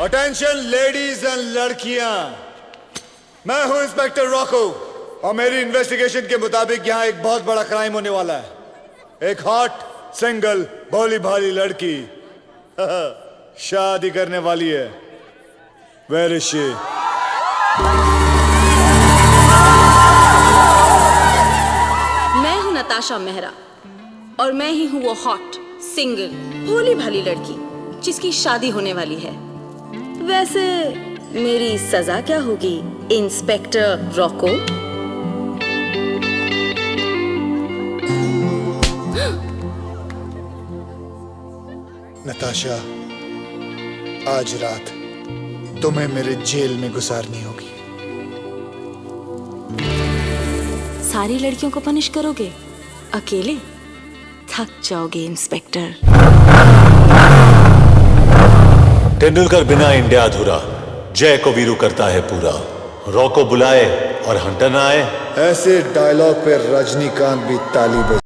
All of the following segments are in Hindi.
अटेंशन लेडीज एंड लड़कियां, मैं हूं इंस्पेक्टर रॉको और मेरी इन्वेस्टिगेशन के मुताबिक यहां एक बहुत बड़ा क्राइम होने वाला है। एक हॉट सिंगल भोली भाली लड़की शादी करने वाली है। Where is she? मैं हूं नताशा मेहरा और मैं ही हूं वो हॉट सिंगल भोली भाली लड़की जिसकी शादी होने वाली है। वैसे मेरी सजा क्या होगी इंस्पेक्टर रॉको? नताशा, आज रात तुम्हें मेरे जेल में गुजारनी होगी। सारी लड़कियों को पनिश करोगे? अकेले थक जाओगे इंस्पेक्टर। तेंदुलकर बिना इंडिया अधूरा, जय को वीरू करता है पूरा। रॉको बुलाए और हंटर ना आए। ऐसे डायलॉग पे रजनीकांत भी ताली बजा।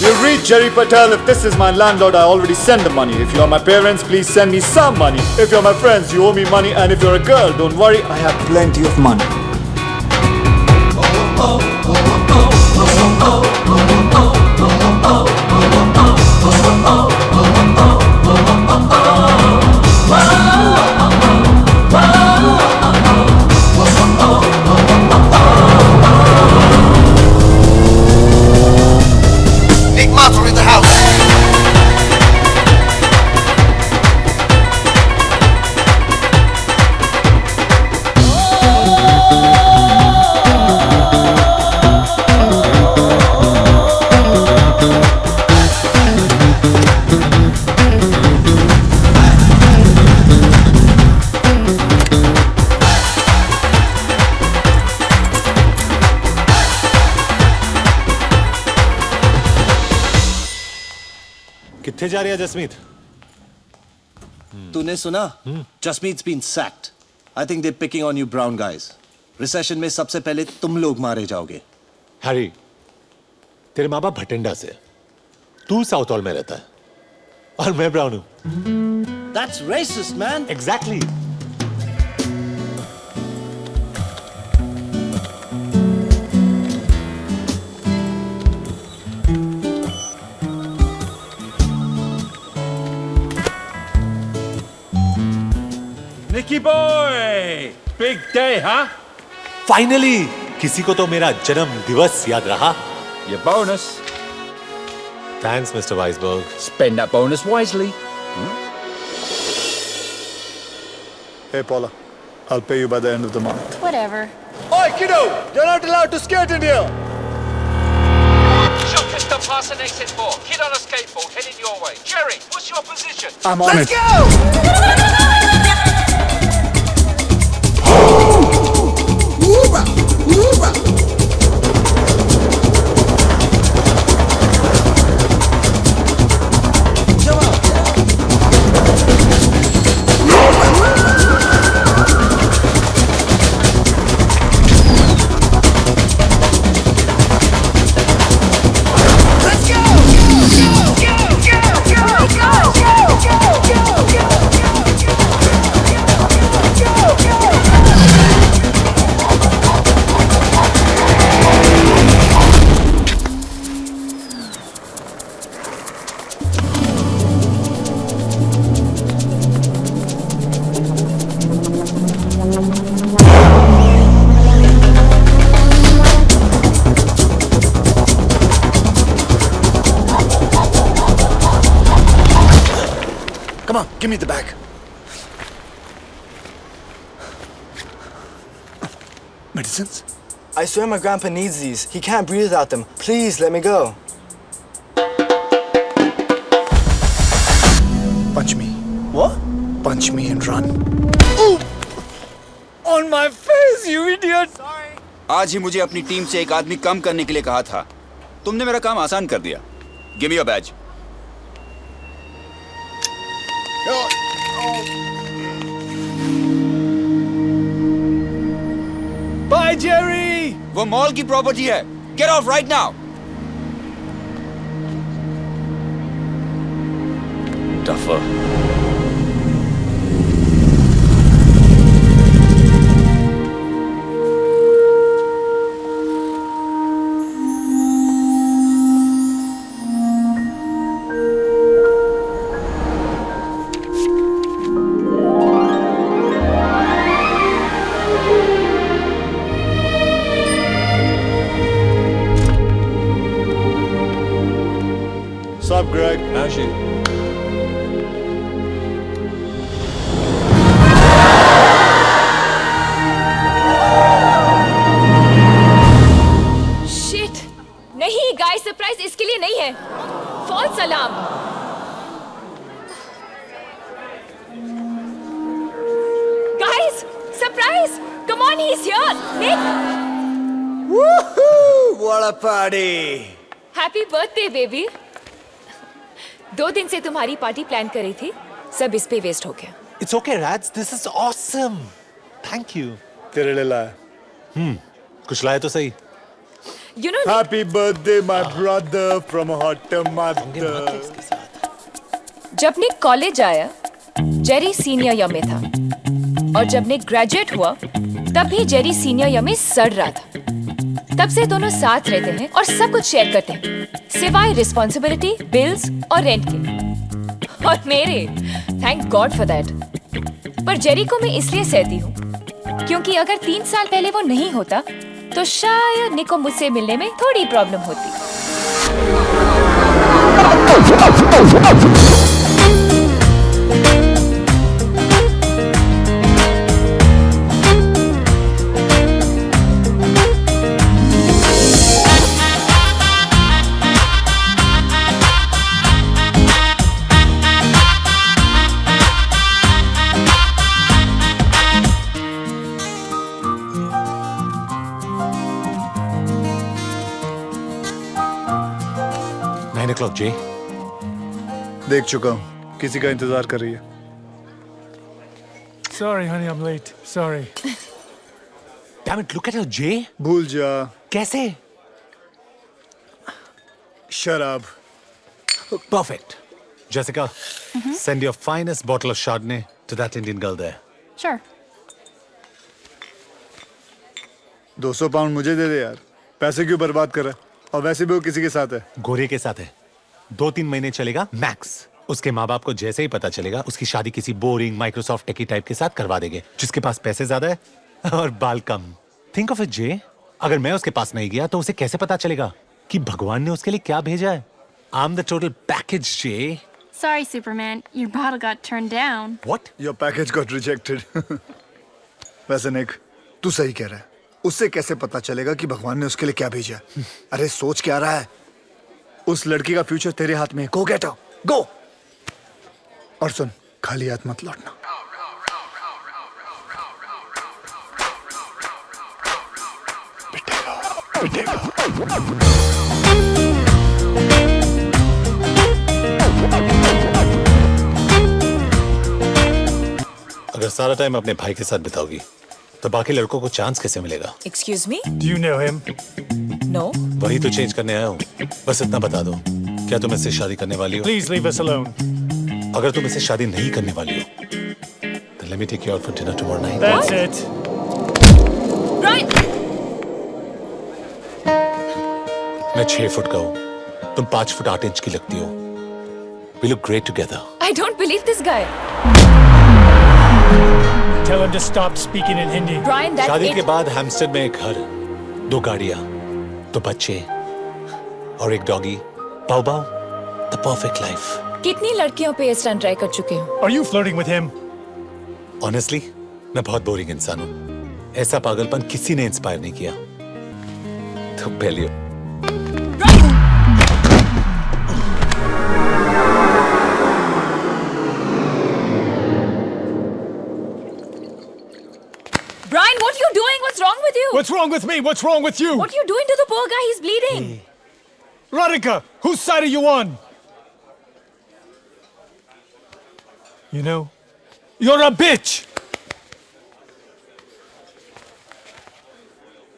You read Jerry Patel. If this is my landlord, I already send the money. If you are my parents, please send me some money. If you're my friends, you owe me money. And if you're a girl, don't worry, I have plenty of money. कितने जा रही है जसमीत? तूने सुना? जसमीत's been sacked. I think they're picking on you brown guys. Recession में सबसे पहले तुम लोग मारे जाओगे। हैरी, तेरे माँ बाप भटिंडा से, तू साउथ हॉल में रहता है और मैं ब्राउन हूं। That's racist, man. Exactly. Nicky boy, big day, huh? Finally किसी को तो मेरा जन्म दिवस याद रहा। Your bonus. Thanks mister Weisberg. Spend that bonus wisely. Hey, Paula, I'll pay you by the end of the month. Whatever. Oi, kiddo! You're not allowed to skate in here! Shot just up past an exit 4. Kid on a skateboard heading your way. Jerry, what's your position? I'm on Let's it. go! Come on, give me the bag. Medicines? I swear my grandpa needs these. He can't breathe without them. Please, let me go. Punch me. What? Punch me and run. Ooh! On my face, you idiot! Sorry. आज ही मुझे अपनी टीम से एक आदमी कम करने के लिए कहा था। तुमने मेरा काम आसान कर दिया। Give me your badge. Bye, Jerry! वो मॉल की प्रॉपर्टी है. Get off right now. Duffer. Sup, Greg? Actually, shit नहीं गाइस सरप्राइज इसके लिए नहीं है false alarm guys surprise come on he is here Nick Woohoo! What a party! Happy birthday baby 2 दिन से तुम्हारी पार्टी प्लान करी थी सब इस पे वेस्ट हो गया it's okay, Rats. This is awesome. Thank you. तेरे लिए लाया. कुछ लाए तो सही. You know Happy birthday, my brother from a hot mother. जब निक कॉलेज आया जेरी सीनियर ईयर में था और जब निक ग्रेजुएट हुआ तब भी जेरी सीनियर ईयर में सड़ रहा था तब से दोनों साथ रहते हैं और सब कुछ शेयर करते हैं सिवाय रिस्पॉन्सिबिलिटी बिल्स और रेंट के और मेरे थैंक गॉड फॉर दैट पर जेरी को मैं इसलिए सहती हूँ क्योंकि अगर 3 साल पहले वो नहीं होता तो शायद निक को मुझसे मिलने में थोड़ी प्रॉब्लम होती o'clock, Jay. देख चुका हूँ. किसी का इंतजार कर रही है. Sorry, honey, I'm late. Sorry. Damn it, look at her, Jay. भूल जा. कैसे? शराब. Perfect. Jessica, send your finest bottle of Chardonnay to that Indian girl there. Sure. 200 pound मुझे दे दे यार. पैसे क्यों बर्बाद कर रहा है? और वैसे भी वो किसी के साथ है. गोरे के साथ है. 2-3 महीने चलेगा मैक्स. उसके माँ बाप को जैसे ही पता चलेगा उसकी शादी किसी बोरिंग माइक्रोसॉफ्ट टेकी टाइप के साथ करवा देंगे जिसके पास पैसे ज्यादा है और बाल कम. थिंक ऑफ इट जे, अगर मैं उसके पास नहीं गया तो उसे कैसे पता चलेगा कि भगवान ने उसके लिए क्या भेजा है. I am the total package J. Sorry, Superman. Your bottle got turned down. What? Your package got rejected. वैसे निक, तू सही कह रहा है. उससे कैसे पता चलेगा कि भगवान ने उसके लिए क्या भेजा? अरे सोच क्या रहा है? उस लड़की का फ्यूचर तेरे हाथ में है. Go get out. गो. और सुन, खाली हाथ मत लौटना. पिटेगा, पिटेगा. अगर सारा टाइम अपने भाई के साथ बिताओगी तो बाकी लड़कों को चांस कैसे मिलेगा? Excuse me? Do you know him? No. वही तो चेंज करने आया हूँ. बस इतना बता दो, क्या तुम इससे शादी करने वाली हो? Please leave us alone. अगर तुम इससे शादी नहीं करने वाली हो तो let me take you out for dinner tomorrow night. That's it. Brian! मैं 6 फुट का हूँ, तुम 5 फुट 8 इंच की लगती हो. We look great together. I don't believe this guy. Tell him to stop speaking in Hindi. Brian, that's शादी it. के बाद हैम्स्टर में एक घर, 2 गाड़ियाँ, 2 बच्चे और एक doggy. Pav pav, the perfect life. कितनी लड़कियों पे ये स्टंट ट्राई कर चुके हो? Are you flirting with him? Honestly, मैं बहुत बोरिंग इंसान हूँ. ऐसा पागलपन किसी ने इंस्पायर नहीं किया. तो पहले Brian, what are you doing? What's wrong with you? What's wrong with me? What's wrong with you? What are you doing to the poor guy? He's bleeding. Radhika, whose side are you on? You know, You're a bitch.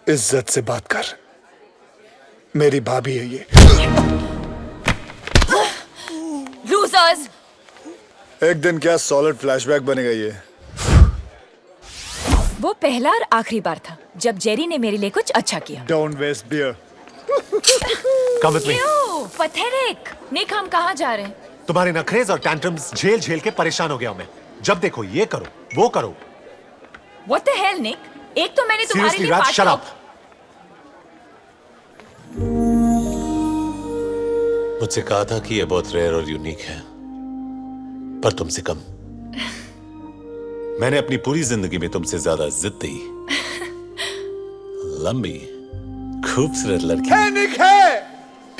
इज्जत से बात कर, मेरी भाभी है ये। Losers! एक दिन क्या सॉलिड फ्लैशबैक बनेगा ये। वो पहला और आखिरी बार था जब जेरी ने मेरे लिए कुछ अच्छा किया। Don't waste beer. Come with me. क्यों? Pathetic! निक, हम कहाँ जा रहे हैं? तुम्हारे नखरेज और टैंट्रम्स झेल झेल के परेशान हो गया हूं मैं। जब देखो ये करो, वो करो। What the hell, निक? एक तो मैंने तुम्हारे Seriously, लिए Raj, shut up. मुझसे कहा था कि ये बहुत रेयर और यूनिक है, पर तुमसे कम। मैंने अपनी पूरी जिंदगी में तुमसे ज्यादा जिद्दी, लंबी, खूबसूरत लड़की। है निक है,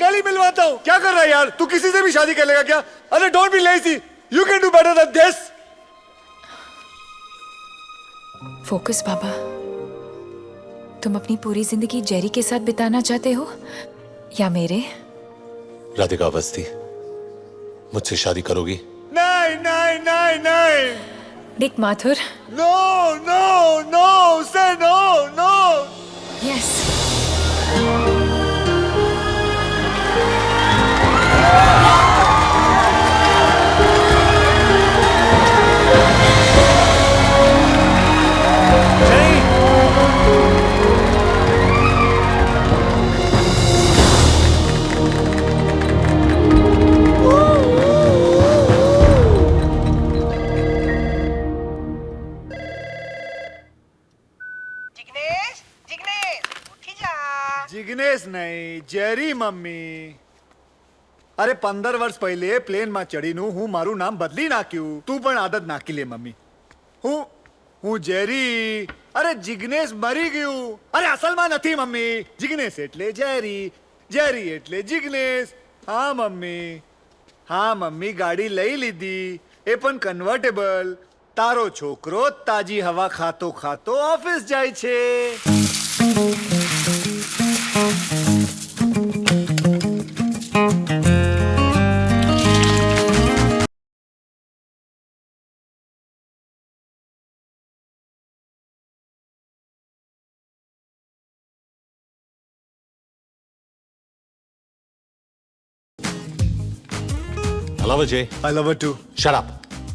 कल ही मिलवाता हूँ। क्या कर रहा है यार? तू किसी से भी शादी कर लेगा क्या? अरे don't be lazy, you can do better than this. Focus बाबा, तुम अपनी पूरी जिंदगी जेरी के साथ बिताना चाहते हो या मेरे? राधिका अवस्थी, मुझसे शादी करोगी? नहीं नहीं नहीं नहीं। निक माथुर। नो नो नो, से नो नो। यस। जिग्नेश नहीं, जेरी मम्मी। अरे 15 વર્ષ પહેલે પ્લેન માં ચડીનું હું મારું નામ બદલી નાખ્યું। તું પણ આદત નાખી લે મમ્મી। હું જેરી। અરે જિગ્નેશ મરી ગયું। અરે અસલમાં નથી મમ્મી, જિગ્નેશ એટલે જેરી, જેરી એટલે જિગ્નેશ। હા મમ્મી, હા મમ્મી, ગાડી લઈ લીધી, એ પણ કન્વર્ટેબલ। તારો છોકરો તાજી હવા ખાતો ખાતો ઓફિસ જાય છે। I love it, Jay. I love it too. Shut up.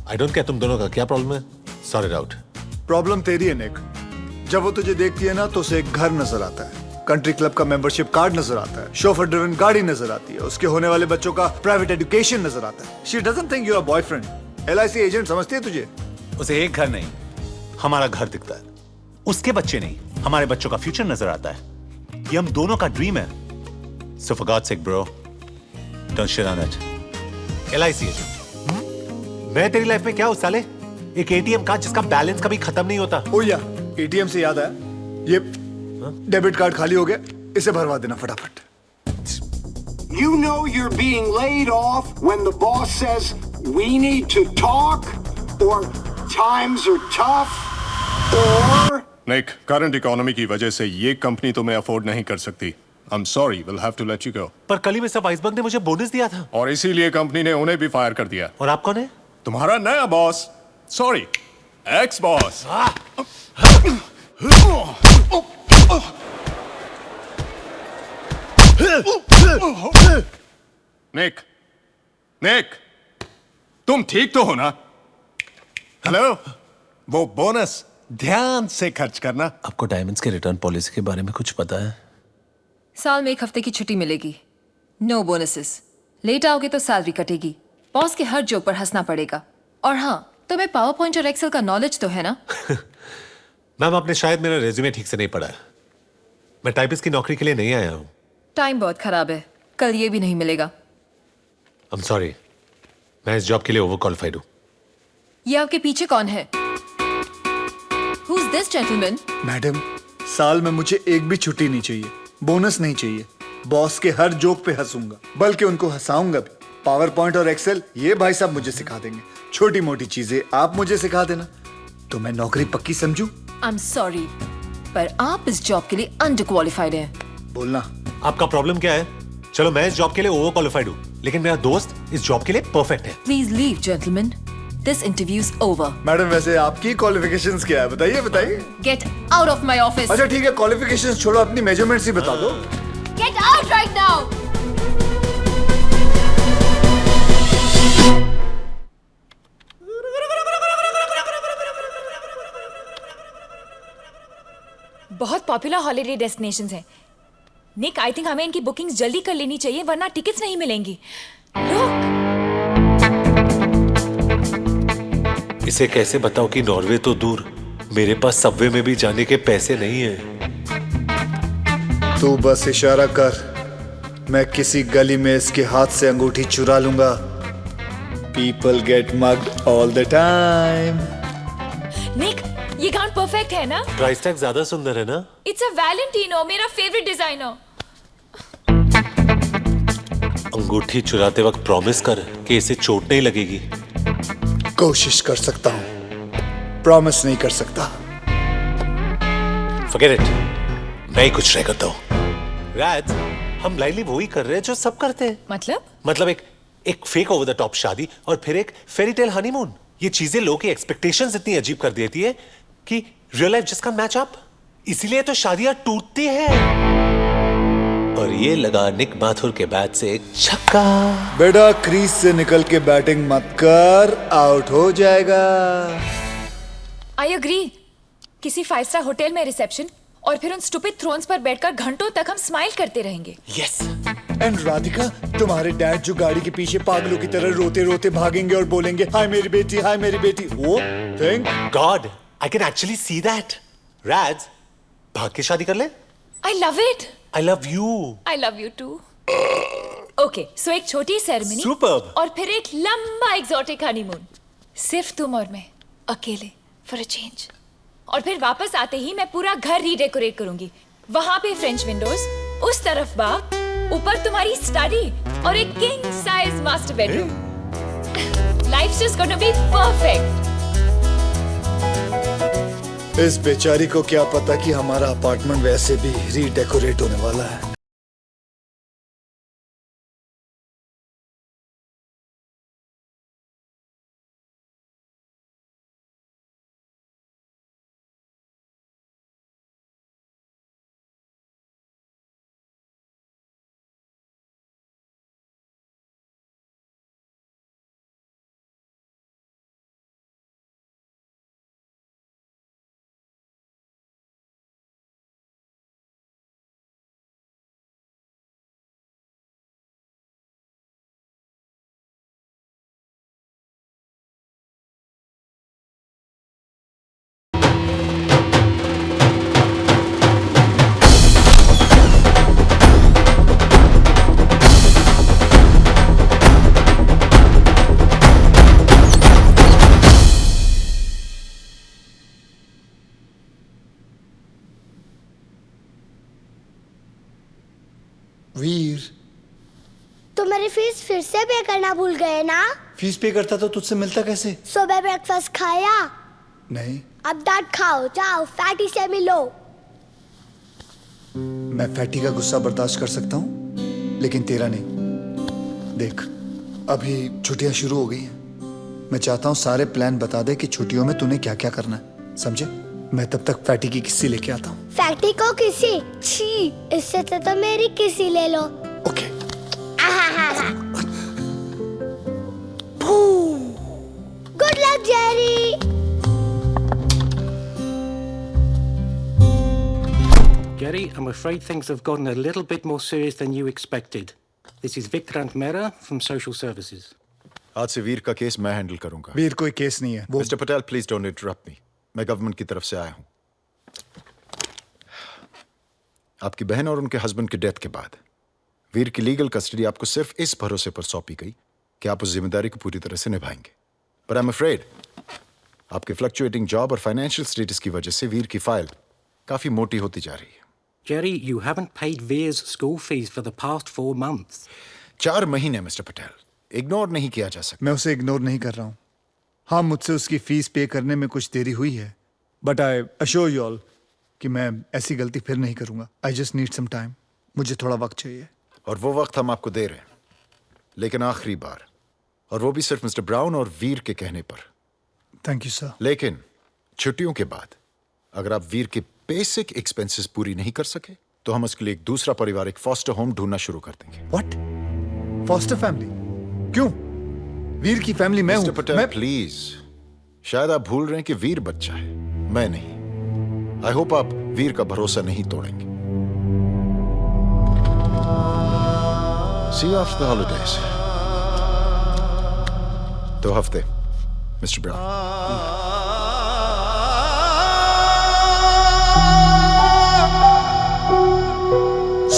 I don't care तुम दोनों का क्या प्रॉब्लम है। Sort it out. प्रॉब्लम तेरी है निक। जब वो तुझे देखती है ना तो उसे एक घर नजर आता है, कंट्री क्लब का मेंबरशिप कार्ड नजर आता है, शोफर ड्रिवन गाड़ी नजर आती है, उसके होने वाले बच्चों का प्राइवेट एजुकेशन नजर आता है। She doesn't think you're a boyfriend। LIC agent समझती है तुझे। उसे एक घर नहीं, हमारा घर दिखता है। उसके बच्चे नहीं, हमारे बच्चों का फ्यूचर नजर आता है। ये हम दोनों का ड्रीम है। So for God's sake, bro, don't shit on it. LIC agent. मैं तेरी लाइफ में क्या हूं साले? एक एटीएम कार्ड जिसका बैलेंस कभी खत्म नहीं होता। ओ या, एटीएम से याद आया, ये डेबिट कार्ड खाली हो गया, इसे भरवा देना फटाफट। You know you're being laid off when the boss says we need to talk, or times are tough, or Nick, current economy की वजह से ये कंपनी तुम्हें अफोर्ड नहीं कर सकती। I'm sorry, we'll have to let you go. पर कल ही मिस्टर वाइसबर्ग ने मुझे बोनस दिया था। और इसीलिए कंपनी ने उन्हें भी फायर कर दिया। और आप कौन है? तुम्हारा नया बॉस, सॉरी, एक्स बॉस। निक, निक, तुम ठीक तो हो ना? हेलो, वो बोनस ध्यान से खर्च करना। आपको डायमंड्स के रिटर्न पॉलिसी के बारे में कुछ पता है? साल में 1 हफ्ते की छुट्टी मिलेगी, नो बोनसेस। लेट आओगे तो सैलरी कटेगी, बॉस के हर जोक पर हंसना पड़ेगा। और हाँ, तुम्हें पावर पॉइंट और एक्सेल का नॉलेज तो है ना? मैम, आपने शायद मेरा रेज्यूमे ठीक से नहीं पढ़ा है। मैं टाइपिस्ट की नौकरी के लिए नहीं आया हूँ। टाइम बहुत खराब है, कल ये भी नहीं मिलेगा। I'm sorry, मैं इस जॉब के लिए ओवर क्वालिफाइड हूँ। ये आपके पीछे कौन है? Who's this gentleman? मैडम, साल में मुझे एक भी छुट्टी नहीं चाहिए, बोनस नहीं चाहिए। बॉस के हर जोक पे हंसूंगा, बल्कि उनको हंसाऊंगा भी। पावर पॉइंट और एक्सेल ये भाई साहब मुझे सिखा देंगे। छोटी मोटी चीजें आप मुझे सिखा देना, तो मैं नौकरी पक्की समझूं। I'm sorry, पर आप इस जॉब के लिए अंडर क्वालिफाइड हैं। बोलना। आपका प्रॉब्लम क्या है? चलो, मैं इस जॉब के लिए ओवर क्वालिफाइड हूँ, लेकिन मेरा दोस्त इस जॉब के लिए परफेक्ट है। Please leave gentleman. This interview's over. Madam वैसे आपकी क्वालिफिकेशंस क्या है, बताइए बताइए। Get out of my office. अच्छा ठीक है, क्वालिफिकेशंस छोड़ो, अपनी मेजरमेंट्स ही बता दो। Get out right now. बहुत पॉपुलर हॉलिडे डेस्टिनेशंस हैं। निक, आई थिंक हमें इनकी बुकिंग्स जल्दी कर लेनी चाहिए वरना टिकट्स नहीं मिलेंगी। रुक। इसे कैसे बताओ कि नॉर्वे तो दूर, मेरे पास सबवे में भी जाने के पैसे नहीं है। तू बस इशारा कर, मैं किसी गली में इसके हाथ से अंगूठी चुरा लूंगा। People get mugged all the time. निक, ये गाउन परफेक्ट है ना? प्राइस टैग ज्यादा सुंदर है ना? इट्स अ वैलेंटिनो, मेरा फेवरेट डिजाइनर। अंगूठी चुराते वक्त प्रॉमिस कर कि इसे चोट नहीं लगेगी। कोशिश कर सकता हूँ, प्रॉमिस नहीं कर सकता। Forget it, मैं ही कुछ ट्राई करता हूँ। राज, हम लाइनली वो ही कर रहे हैं जो सब करते हैं। मतलब एक फेक ओवर द टॉप शादी और फिर एक फेरी टेल हनीमून। ये चीजें लोगों की एक्सपेक्टेशंस इतनी अजीब कर देती है कि रियल लाइफ जिसका मैच अप, इसीलिए तो शादियां टूटती हैं। और ये लगा निक माथुर के बैट से एक छक्का। बेटा क्रीज से निकल के बैटिंग मत कर, आउट हो जाएगा। I agree. किसी 5 स्टार होटल में रिसेप्शन और फिर उन स्टूपिड थ्रोन्स पर बैठकर घंटों तक हम स्माइल करते रहेंगे। यस। एंड राधिका, तुम्हारे डैड जो गाड़ी के पीछे पागलों की तरह रोते रोते भागेंगे और बोलेंगे हाय मेरी बेटी, हाय मेरी बेटी। वो thank god I can actually see that. Raj, भाग के शादी कर ले। I love it. I love you. I love you too. Okay, so एक छोटी सेरेमनी Superb. और फिर एक लंबा एग्जॉटिक हनीमून, सिर्फ तुम और मैं अकेले, फॉर अ चेंज। और फिर वापस आते ही मैं पूरा घर रीडेकोरेट करूंगी। वहां पे फ्रेंच विंडोज, उस तरफ बाग, ऊपर तुम्हारी स्टडी और एक king size master bedroom. Life's just gonna be perfect. इस बेचारी को क्या पता कि हमारा अपार्टमेंट वैसे भी रीडेकोरेट होने वाला है। वीर, तो मेरी फीस फिर से पे करना भूल गए ना? फीस पे करता तो तुझसे मिलता कैसे? सुबह ब्रेकफास्ट खाया? नहीं। अब डांट खाओ, जाओ फैटी से मिलो। मैं फैटी का गुस्सा बर्दाश्त कर सकता हूँ, लेकिन तेरा नहीं। देख, अभी छुट्टियां शुरू हो गई हैं। मैं चाहता हूँ सारे प्लान बता दे कि छुट्टियों में तूने क्या क्या करना है, समझे? मैं तब तक फैटी की किस्सी लेके आता हूँ। फैटी को किसी? छी, इससे तो मेरी किसी ले लो। Okay. Good luck Jerry. Jerry, I'm afraid things have gotten a little bit more serious than you expected. This is Vikrant Mehra from Social Services. आज से वीर का केस मैं हैंडल करूंगा। वीर कोई केस नहीं है। Mister Patel, please don't interrupt मी। मैं गवर्नमेंट की तरफ से आया हूं। आपकी बहन और उनके हस्बैंड की डेथ के बाद वीर की लीगल कस्टडी आपको सिर्फ इस भरोसे पर सौंपी गई कि आप उस जिम्मेदारी को पूरी तरह से निभाएंगे। पर आई एम अफ्रेड आपके फ्लक्चुएटिंग जॉब और फाइनेंशियल स्टेटस की वजह से वीर की फाइल काफी मोटी होती जा रही है। Jerry, you haven't paid Veer's school fees for the past 4 months. 4 महीने मिस्टर पटेल, इग्नोर नहीं किया जा सकता। मैं उसे इग्नोर नहीं कर रहा हूँ। हाँ, मुझसे उसकी फीस पे करने में कुछ देरी हुई है, but I assure you all कि मैं ऐसी गलती फिर नहीं करूंगा। I just need some time. मुझे थोड़ा वक्त चाहिए। और वो वक्त हम आपको दे रहे हैं, लेकिन आखिरी बार, और वो भी सिर्फ मिस्टर ब्राउन और वीर के कहने पर। Thank you sir. लेकिन छुट्टियों के बाद अगर आप वीर के बेसिक एक्सपेंसेस पूरी नहीं कर सके तो हम उसके लिए एक दूसरा पारिवारिक फॉस्टर होम ढूंढना शुरू कर देंगे। व्हाट? Foster family? क्यों? वीर की फैमिली मैं हूं। पटेल प्लीज, शायद आप भूल रहे हैं कि वीर बच्चा है, मैं नहीं। आई होप आप वीर का भरोसा नहीं तोड़ेंगे। सी यू आफ्टर द हॉलिडेज। 2 हफ्ते mister brown.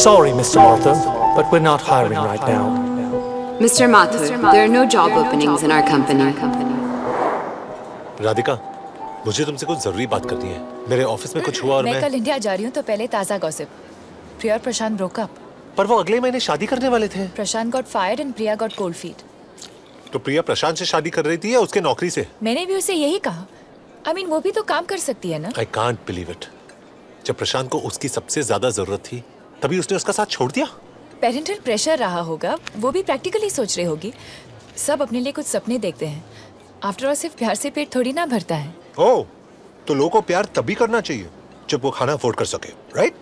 Sorry, Mr. Martha, but we're not hiring right now. Mr. Mathur, there are no job openings in our company. Radhika, मुझे तुमसे कुछ जरूरी बात करनी है। मेरे ऑफिस में कुछ हुआ और मैं कल इंडिया जा रही हूँ, तो पहले ताज़ा गॉसिप। प्रिया और प्रशांत ब्रोक अप। पर वो अगले महीने शादी करने वाले थे। Prashant got fired and Priya got cold feet. तो प्रिया प्रशांत से शादी कर रही थी या उसके नौकरी से? मैंने भी उसे यही कहा। I mean, वो भी तो काम कर सकती है ना। I can't believe it. जब प्रशांत को उसकी सबसे ज्यादा जरूरत थी तभी उसने उसका साथ छोड़ दिया। पेरेंटल प्रेशर रहा होगा, वो भी प्रैक्टिकली सोच रही होगी। सब अपने लिए कुछ सपने देखते हैं। आफ्टर ऑल सिर्फ प्यार से पेट थोड़ी ना भरता है। ओह, तो लोगों को प्यार तभी करना चाहिए जब वो खाना अफोर्ड कर सके, राइट?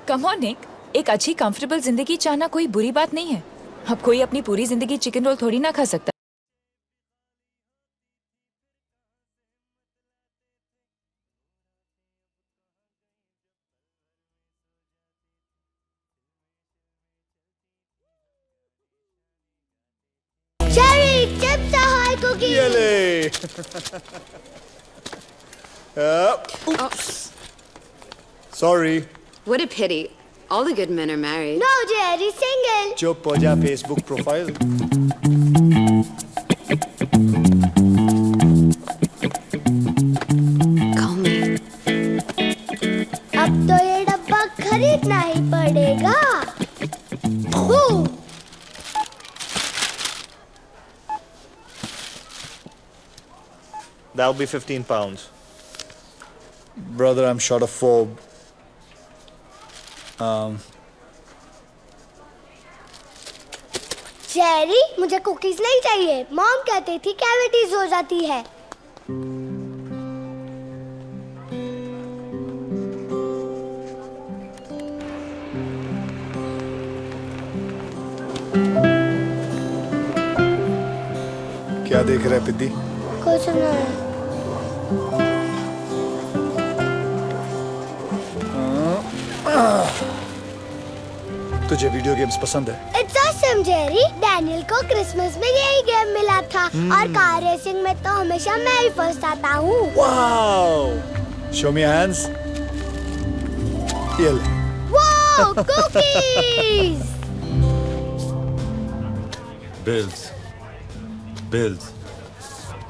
कम ऑन निक, एक अच्छी कंफर्टेबल जिंदगी चाहना कोई बुरी बात नहीं है। अब कोई अपनी पूरी जिंदगी चिकन रोल थोड़ी ना खा सकता। Cherry, chips ahoy cookies. ये ले। Oops. Sorry. What a pity. All the good men are married. No, Jerry, single. चुप हो जा, फेसबुक प्रोफाइल। Call me. अब तो ये डब्बा खरीदना ही पड़ेगा। That'll be 15 pounds. Brother, I'm short of 4. Jerry, मुझे कुकीज नहीं चाहिए। मॉम कहती थी कैविटीज हो जाती है। क्या देख रहा है पिद्दी? कुछ नहीं। तुझे वीडियो गेम्स पसंद है? It's awesome, Jerry. डैनियल को क्रिसमस में यही गेम मिला था और कार रेसिंग में तो हमेशा मैं ही फर्स्ट आता हूँ। Wow! Show me your hands. ये ले। Wow, cookies! Bills,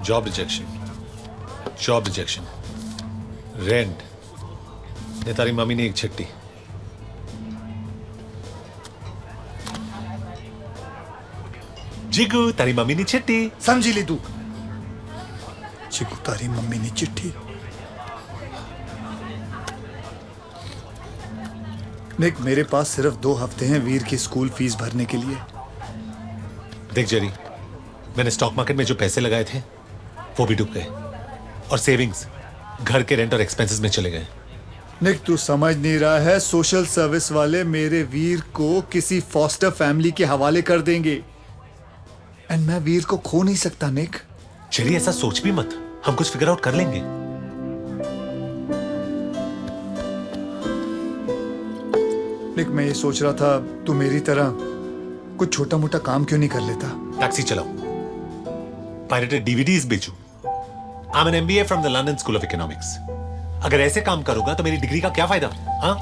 job rejection, rent. ये तारी मम्मी ने एक छट्टी। जिगू, तारी मम्मी ने चिट्ठी। समझी ली तू? जिगू, तारी मम्मी ने चिट्ठी। निक, मेरे पास सिर्फ 2 हफ्ते हैं वीर की स्कूल फीस भरने के लिए। देख जेरी, मैंने स्टॉक मार्केट में जो पैसे लगाए थे वो भी डूब गए और सेविंग्स घर के रेंट और एक्सपेंसेस में चले गए। निक, तू समझ नहीं रहा है, सोशल सर्विस वाले मेरे वीर को किसी फॉस्टर फैमिली के हवाले कर देंगे एंड मैं वीर को खो नहीं सकता। निक, जेरी, ऐसा सोच भी मत, हम कुछ फिगर आउट कर लेंगे। निक, मैं ये सोच रहा था तू मेरी तरह कुछ छोटा मोटा काम क्यों नहीं कर लेता? टैक्सी चलाओ, पायरेटेड डीवीडीज बेचूं। I am an MBA from the London school of economics. अगर ऐसे काम करूंगा तो मेरी डिग्री का क्या फायदा? हाँ,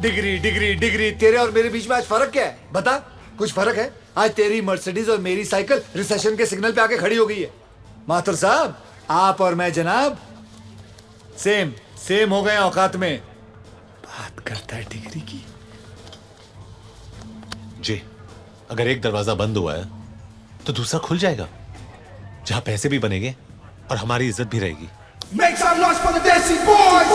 डिग्री तेरे और मेरे बीच में आज फर्क क्या है? बता, कुछ फर्क है? आज तेरी मर्सिडीज और मेरी साइकिल रिसेशन के सिग्नल पे आके खड़ी हो गई है। माथुर साहब, आप और मैं जनाब सेम हो गए औकात में। बात करता है डिग्री की। जी, अगर एक दरवाजा बंद हुआ है तो दूसरा खुल जाएगा, जहां पैसे भी बनेंगे और हमारी इज्जत भी रहेगी। Make some noise for the Desi boys!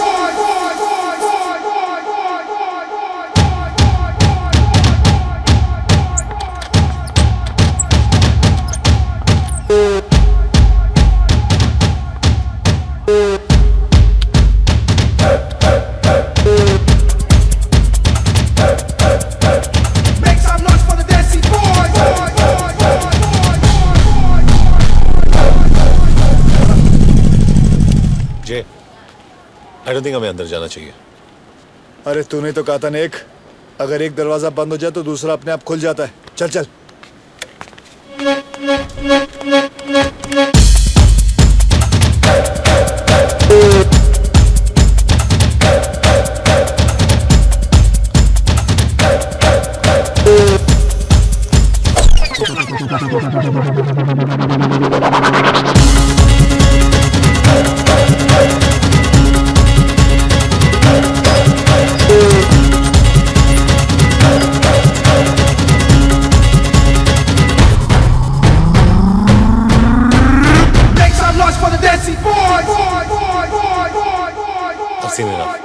I don't think हमें अंदर जाना चाहिए। अरे तूने तो कहा था नेक, अगर एक दरवाजा बंद हो जाए तो दूसरा अपने आप खुल जाता है। चल चल। Make some noise for the Desi boys.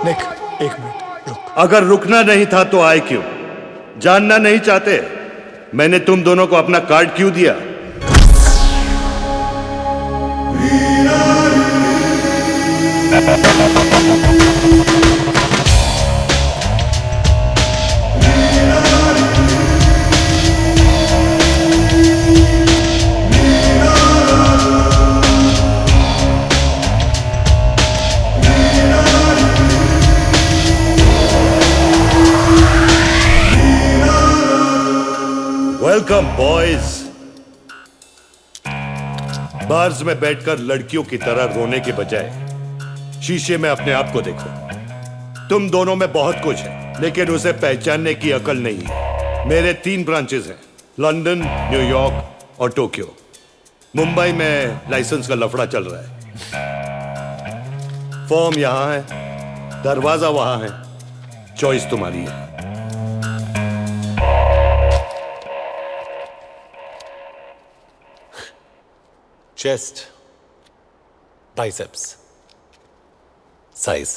नेक एक मिनट। अगर रुकना नहीं था तो आए क्यों? जानना नहीं चाहते मैंने तुम दोनों को अपना कार्ड क्यों दिया? Welcome boys. बार्स में बैठकर लड़कियों की तरह रोने के बजाय शीशे में अपने आप को देखो। तुम दोनों में बहुत कुछ है लेकिन उसे पहचानने की अकल नहीं है। मेरे 3 ब्रांचेस हैं, लंदन, न्यूयॉर्क और टोक्यो। मुंबई में लाइसेंस का लफड़ा चल रहा है। फॉर्म यहां है, दरवाजा वहां है, चॉइस तुम्हारी है। Chest, biceps, size,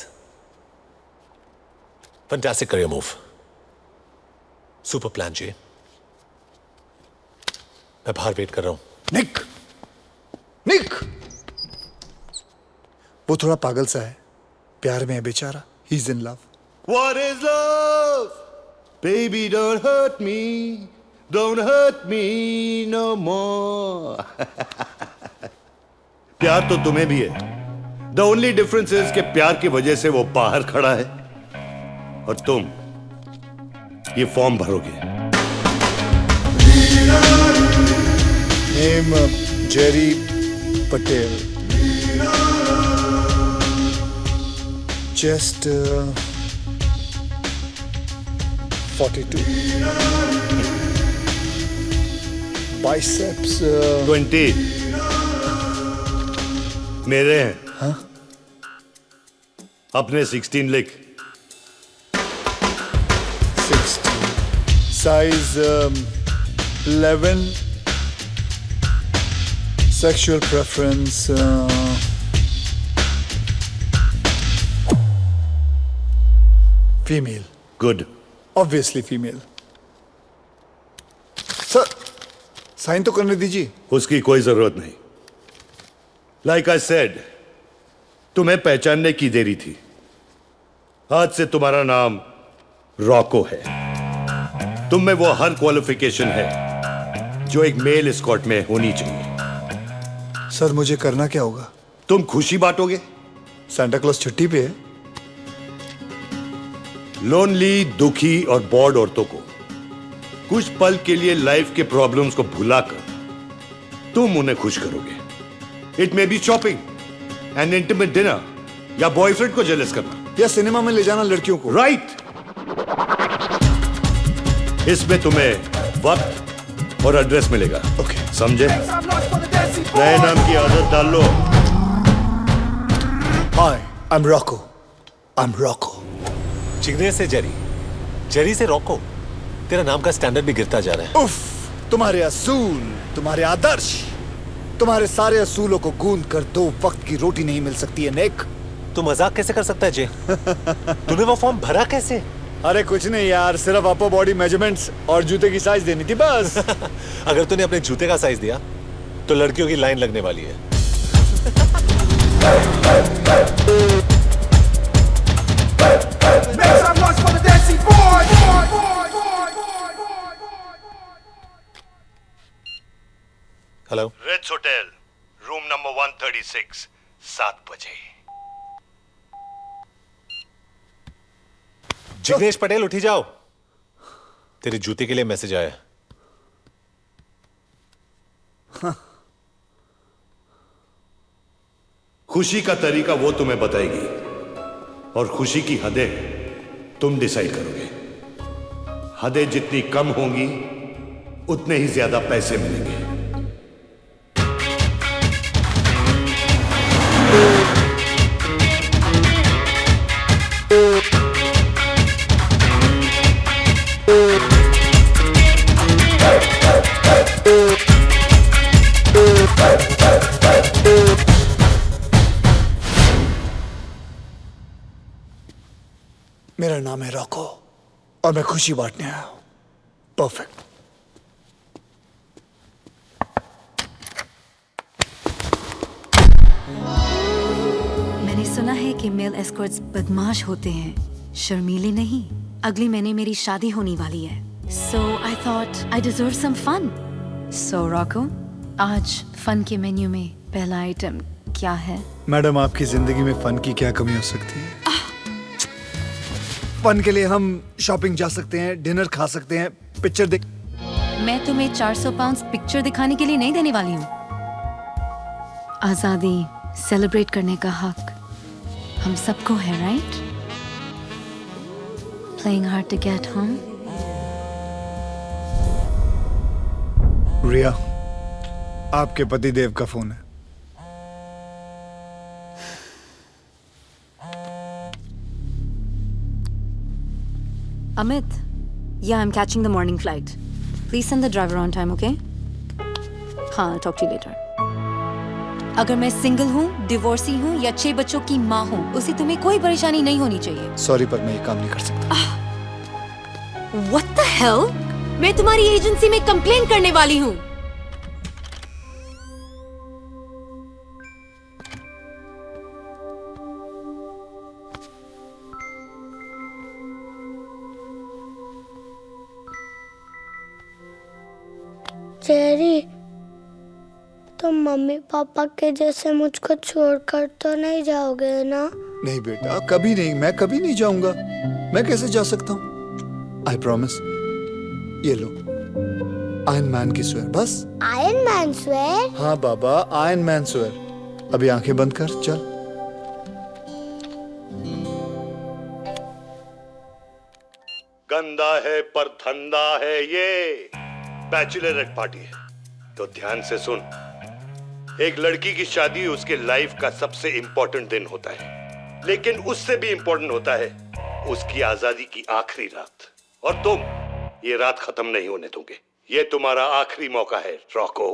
fantastic career move, super plan ji. मैं बाहर वेट कर रहा हूं। निक, निक, वो थोड़ा पागल सा है, प्यार में है बेचारा। He is in love. What is love? Baby, don't hurt me. Don't hurt me no more. प्यार तो तुम्हें भी है। The only difference is कि प्यार की वजह से वो बाहर खड़ा है और तुम ये फॉर्म भरोगे। Name Jerry Patel. Chest 42। Biceps 20। मेरे हैं। हाँ? अपने 16 लिख। 16। Size 11। Sexual preference female. Good. Obviously female. Sir sign तो करने दीजिए। उसकी कोई जरूरत नहीं। लाइक आई सेड, तुम्हें पहचानने की देरी थी। आज से तुम्हारा नाम रॉको है। तुम में वो हर क्वालिफिकेशन है जो एक मेल एस्कॉर्ट में होनी चाहिए। सर मुझे करना क्या होगा? तुम खुशी बांटोगे। सांता क्लॉज छुट्टी पे है। लोनली, दुखी और बॉर्ड औरतों को कुछ पल के लिए लाइफ के प्रॉब्लम्स को भुलाकर तुम उन्हें खुश करोगे। It may be shopping, N intimate dinner, या बॉयफ्रेंड को जेलस करना, या सिनेमा में ले जाना लड़कियों को। राइट। इसमें तुम्हें वक्त और एड्रेस मिलेगा। ओके। समझे? नए नाम की आदत डाल लो। Hi, I am Rocco. I am Rocco. चिकने से जेरी, जेरी से रॉको। तेरा नाम का स्टैंडर्ड भी गिरता जा रहा है। उफ, तुम्हारे असूल, तुम्हारे आदर्श, तुम्हारे सारे असूलों को गूंद कर 2 वक्त की रोटी नहीं मिल सकती है नेक। तू मजाक कैसे कर सकता है जे? तूने वो फॉर्म भरा कैसे? अरे कुछ नहीं यार, सिर्फ अपर बॉडी मेजरमेंट्स और जूते की साइज देनी थी बस। अगर तूने अपने जूते का साइज दिया तो लड़कियों की लाइन लगने वाली है। Make some noise for the Desi boys. Hello. Ritz hotel, room number 136, 7 बजे। जिग्नेश पटेल उठी जाओ, तेरे जूते के लिए मैसेज आया। हाँ। खुशी का तरीका वो तुम्हें बताएगी और खुशी की हदें तुम डिसाइड करोगे। हदें जितनी कम होंगी उतने ही ज्यादा पैसे मिलेंगे। मेरा नाम है रॉको और मैं खुशी बांटने आया हूं। परफेक्ट। मैंने सुना है कि मेल एस्कॉर्ट्स बदमाश होते हैं, शर्मीले नहीं। अगले महीने मेरी शादी होने वाली है, so I thought I deserve some fun. So Roku, आज फन के मेन्यू में पहला आइटम क्या है? मैडम, आपकी जिंदगी में फन की क्या कमी हो सकती है? फन के लिए हम शॉपिंग जा सकते हैं, डिनर खा सकते हैं, पिक्चर देख। मैं तुम्हें 400 पाउंड पिक्चर दिखाने के लिए नहीं देने वाली हूँ। आजादी सेलिब्रेट करने का हक हम सबको है, right? Playing hard to get home. रिया, आपके पतिदेव का फोन है। Amit, yeah, I'm catching the morning flight. Please send the driver on time, okay? हाँ, I'll talk to you later. अगर मैं सिंगल हूँ, डिवोर्सी हूँ या 6 बच्चों की माँ हूँ, उसे तुम्हें कोई परेशानी नहीं होनी चाहिए। सॉरी, पर मैं ये काम नहीं कर सकता। What the hell? मैं तुम्हारी एजेंसी में कंप्लेन करने वाली हूँ। जेरी, तुम मम्मी पापा के जैसे मुझको छोड़कर तो नहीं जाओगे ना? नहीं बेटा, कभी नहीं। मैं कभी नहीं जाऊंगा। मैं कैसे जा सकता हूँ? I promise. ये लो, आयरन मैन की स्वेयर। बस आयरन मैन स्वेयर? हाँ बाबा, आयरन मैन स्वेयर। अभी आंखें बंद कर, चल। गंदा है पर धंधा है ये। बैचलरेट पार्टी है तो ध्यान से सुन। एक लड़की की शादी उसके लाइफ का सबसे इंपॉर्टेंट दिन होता है, लेकिन उससे भी इंपॉर्टेंट होता है उसकी आजादी की आखिरी रात। और तुम ये रात खत्म नहीं होने दोगे। ये तुम्हारा आखिरी मौका है रॉको।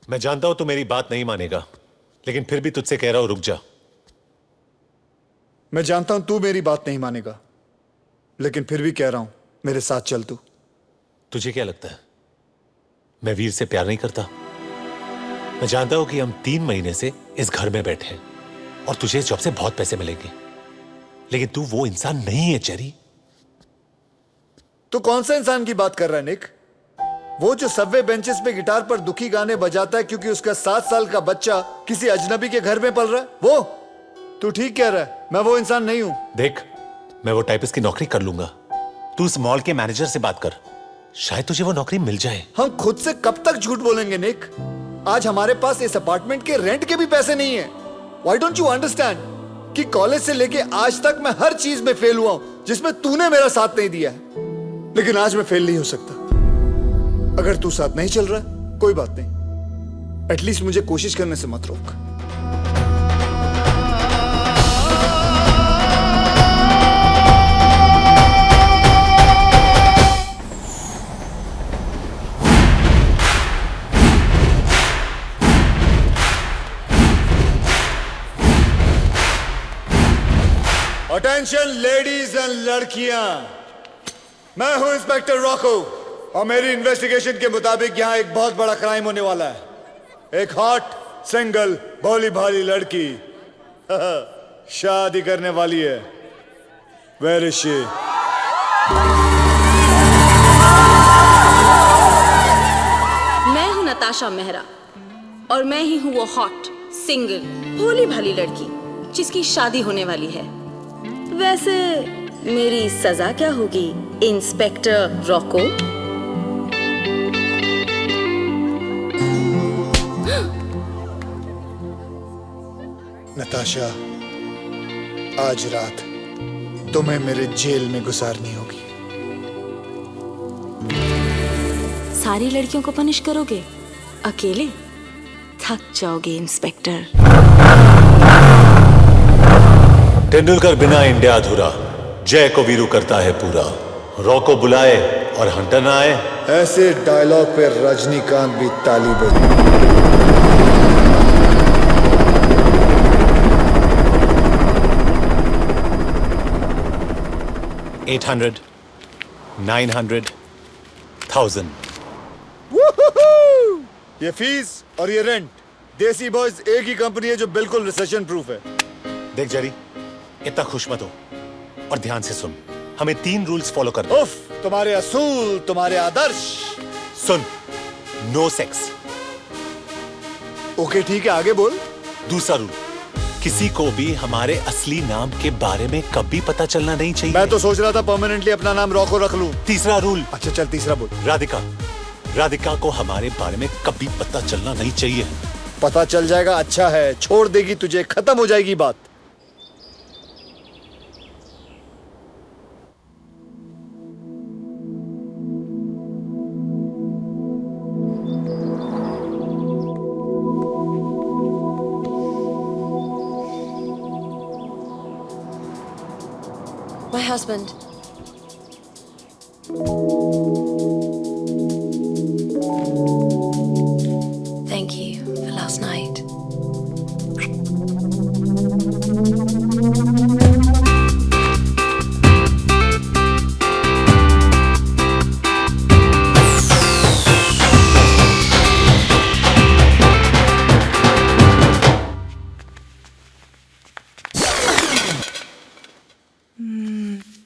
मैं जानता हूं तू मेरी बात नहीं मानेगा, लेकिन फिर भी तुझसे कह रहा हूं, रुक जा। मैं जानता हूं तू मेरी बात नहीं मानेगा, लेकिन फिर भी कह रहा हूं, मेरे साथ चल तू। तुझे क्या लगता है मैं वीर से प्यार नहीं करता? मैं जानता हूं कि हम 3 महीने से इस घर में बैठे हैं और तुझे इस जॉब से बहुत पैसे मिलेंगे, लेकिन तू वो इंसान नहीं है जेरी। तू कौन सा इंसान की बात कर रहा है निक? वो जो सबवे बेंचेस पे गिटार पर दुखी गाने बजाता है क्योंकि उसका 7 साल का बच्चा किसी अजनबी के घर में पल रहा है? वो? तू ठीक कह रहा है, मैं वो इंसान नहीं हूं। देख, मैं वो टाइपिस्ट की नौकरी कर लूंगा। तू इस मॉल के मैनेजर से बात कर, शायद तुझे वो नौकरी मिल जाए। हम खुद से कब तक झूठ बोलेंगे निक? आज हमारे पास इस अपार्टमेंट के रेंट के भी पैसे नहीं है। Why don't you understand कि कॉलेज से लेके आज तक मैं हर चीज में फेल हुआ हूं जिसमें तूने मेरा साथ नहीं दिया है, लेकिन आज मैं फेल नहीं हो सकता। अगर तू साथ नहीं चल रहा, कोई बात नहीं, एटलीस्ट मुझे कोशिश करने से मत रोक। अटेंशन लेडीज एंड लड़कियां, मैं हूं इंस्पेक्टर रॉको और मेरी इन्वेस्टिगेशन के मुताबिक यहां एक बहुत बड़ा क्राइम होने वाला है। एक हॉट सिंगल भोली भाली लड़की शादी करने वाली है। Where is she? मैं हूं नताशा मेहरा और मैं ही हूं वो हॉट सिंगल भोली भाली लड़की जिसकी शादी होने वाली है। वैसे मेरी सजा क्या होगी, इंस्पेक्टर रॉको? नताशा, आज रात तुम्हें मेरे जेल में गुजारनी होगी। सारी लड़कियों को पनिश करोगे? अकेले? थक जाओगे इंस्पेक्टर। तेंदुलकर बिना इंडिया अधूरा, जय को वीरू करता है पूरा। रॉको बुलाए और हंटर ना आए। ऐसे डायलॉग पे रजनीकांत भी ताली बजा। 800, 900, 1000। ये फीस और ये रेंट, देसी बॉयज एक ही कंपनी है जो बिल्कुल रिसेशन प्रूफ है। देख जेरी, इतना खुश मत हो और ध्यान से सुन। हमें 3 रूल्स फॉलो करने हैं। उफ, तुम्हारे असूल, तुम्हारे आदर्श। सुन, नो सेक्स। ओके ठीक है, आगे बोल। दूसरा रूल, किसी को भी हमारे असली नाम के बारे में कभी पता चलना नहीं चाहिए। मैं तो सोच रहा था परमानेंटली अपना नाम रॉको रख लूं। तीसरा रूल। अच्छा चल, तीसरा बोल। राधिका को हमारे बारे में कभी पता चलना नहीं चाहिए। पता चल जाएगा, अच्छा है, छोड़ देगी तुझे, खत्म हो जाएगी बात। My husband. Thank you for last night.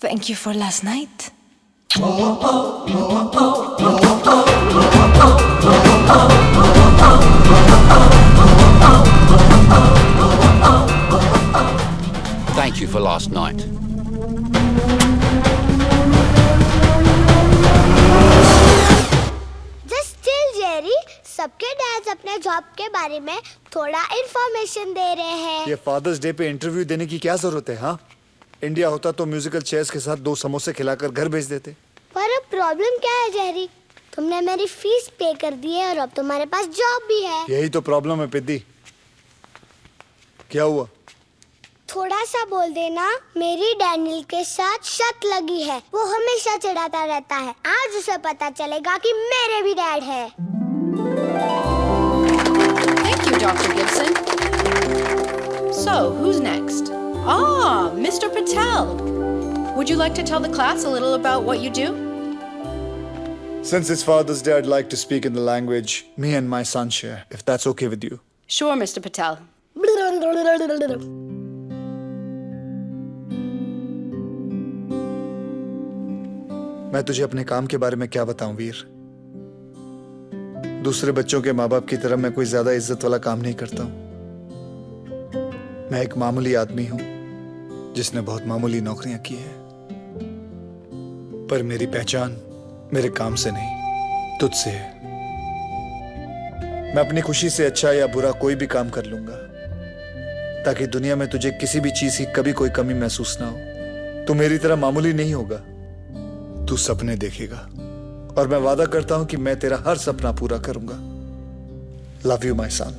Thank you for last night. Thank you for last night. Just chill, Jerry. सबके डैड्स अपने जॉब के बारे में थोड़ा इंफॉर्मेशन दे रहे हैं। ये फादर्स डे पे इंटरव्यू देने की क्या जरूरत है? हाँ, इंडिया होता तो म्यूजिकल चेयर्स के साथ 2 समोसे खिलाकर घर भेज देते। पर अब प्रॉब्लम क्या है जेरी? तुमने मेरी फीस पे कर दी है और अब तुम्हारे पास जॉब भी है। यही तो प्रॉब्लम है पिद्दी। क्या हुआ? थोड़ा सा बोल देना, मेरी डैनियल के साथ शर्त लगी है। वो हमेशा चिढ़ाता रहता है। आज उसे पता चलेगा कि मेरे भी डैड है। Thank you, Dr. Gibson. So, who's next? Ah, Mr. Patel. Would you like to tell the class a little about what you do? Since it's Father's Day, I'd like to speak in the language me and my son share, if that's okay with you. Sure, Mr. Patel. मैं तुझे अपने काम के बारे में क्या बताऊं वीर? दूसरे बच्चों के माँ बाप की तरह मैं कोई ज्यादा इज्जत वाला काम नहीं करता हूं। मैं एक मामूली आदमी हूं जिसने बहुत मामूली नौकरियां की हैं। पर मेरी पहचान मेरे काम से नहीं, तुझसे है। मैं अपनी खुशी से अच्छा या बुरा कोई भी काम कर लूंगा ताकि दुनिया में तुझे किसी भी चीज की कभी कोई कमी महसूस ना हो। तू मेरी तरह मामूली नहीं होगा, तू सपने देखेगा और मैं वादा करता हूं कि मैं तेरा हर सपना पूरा करूंगा। Love you my son.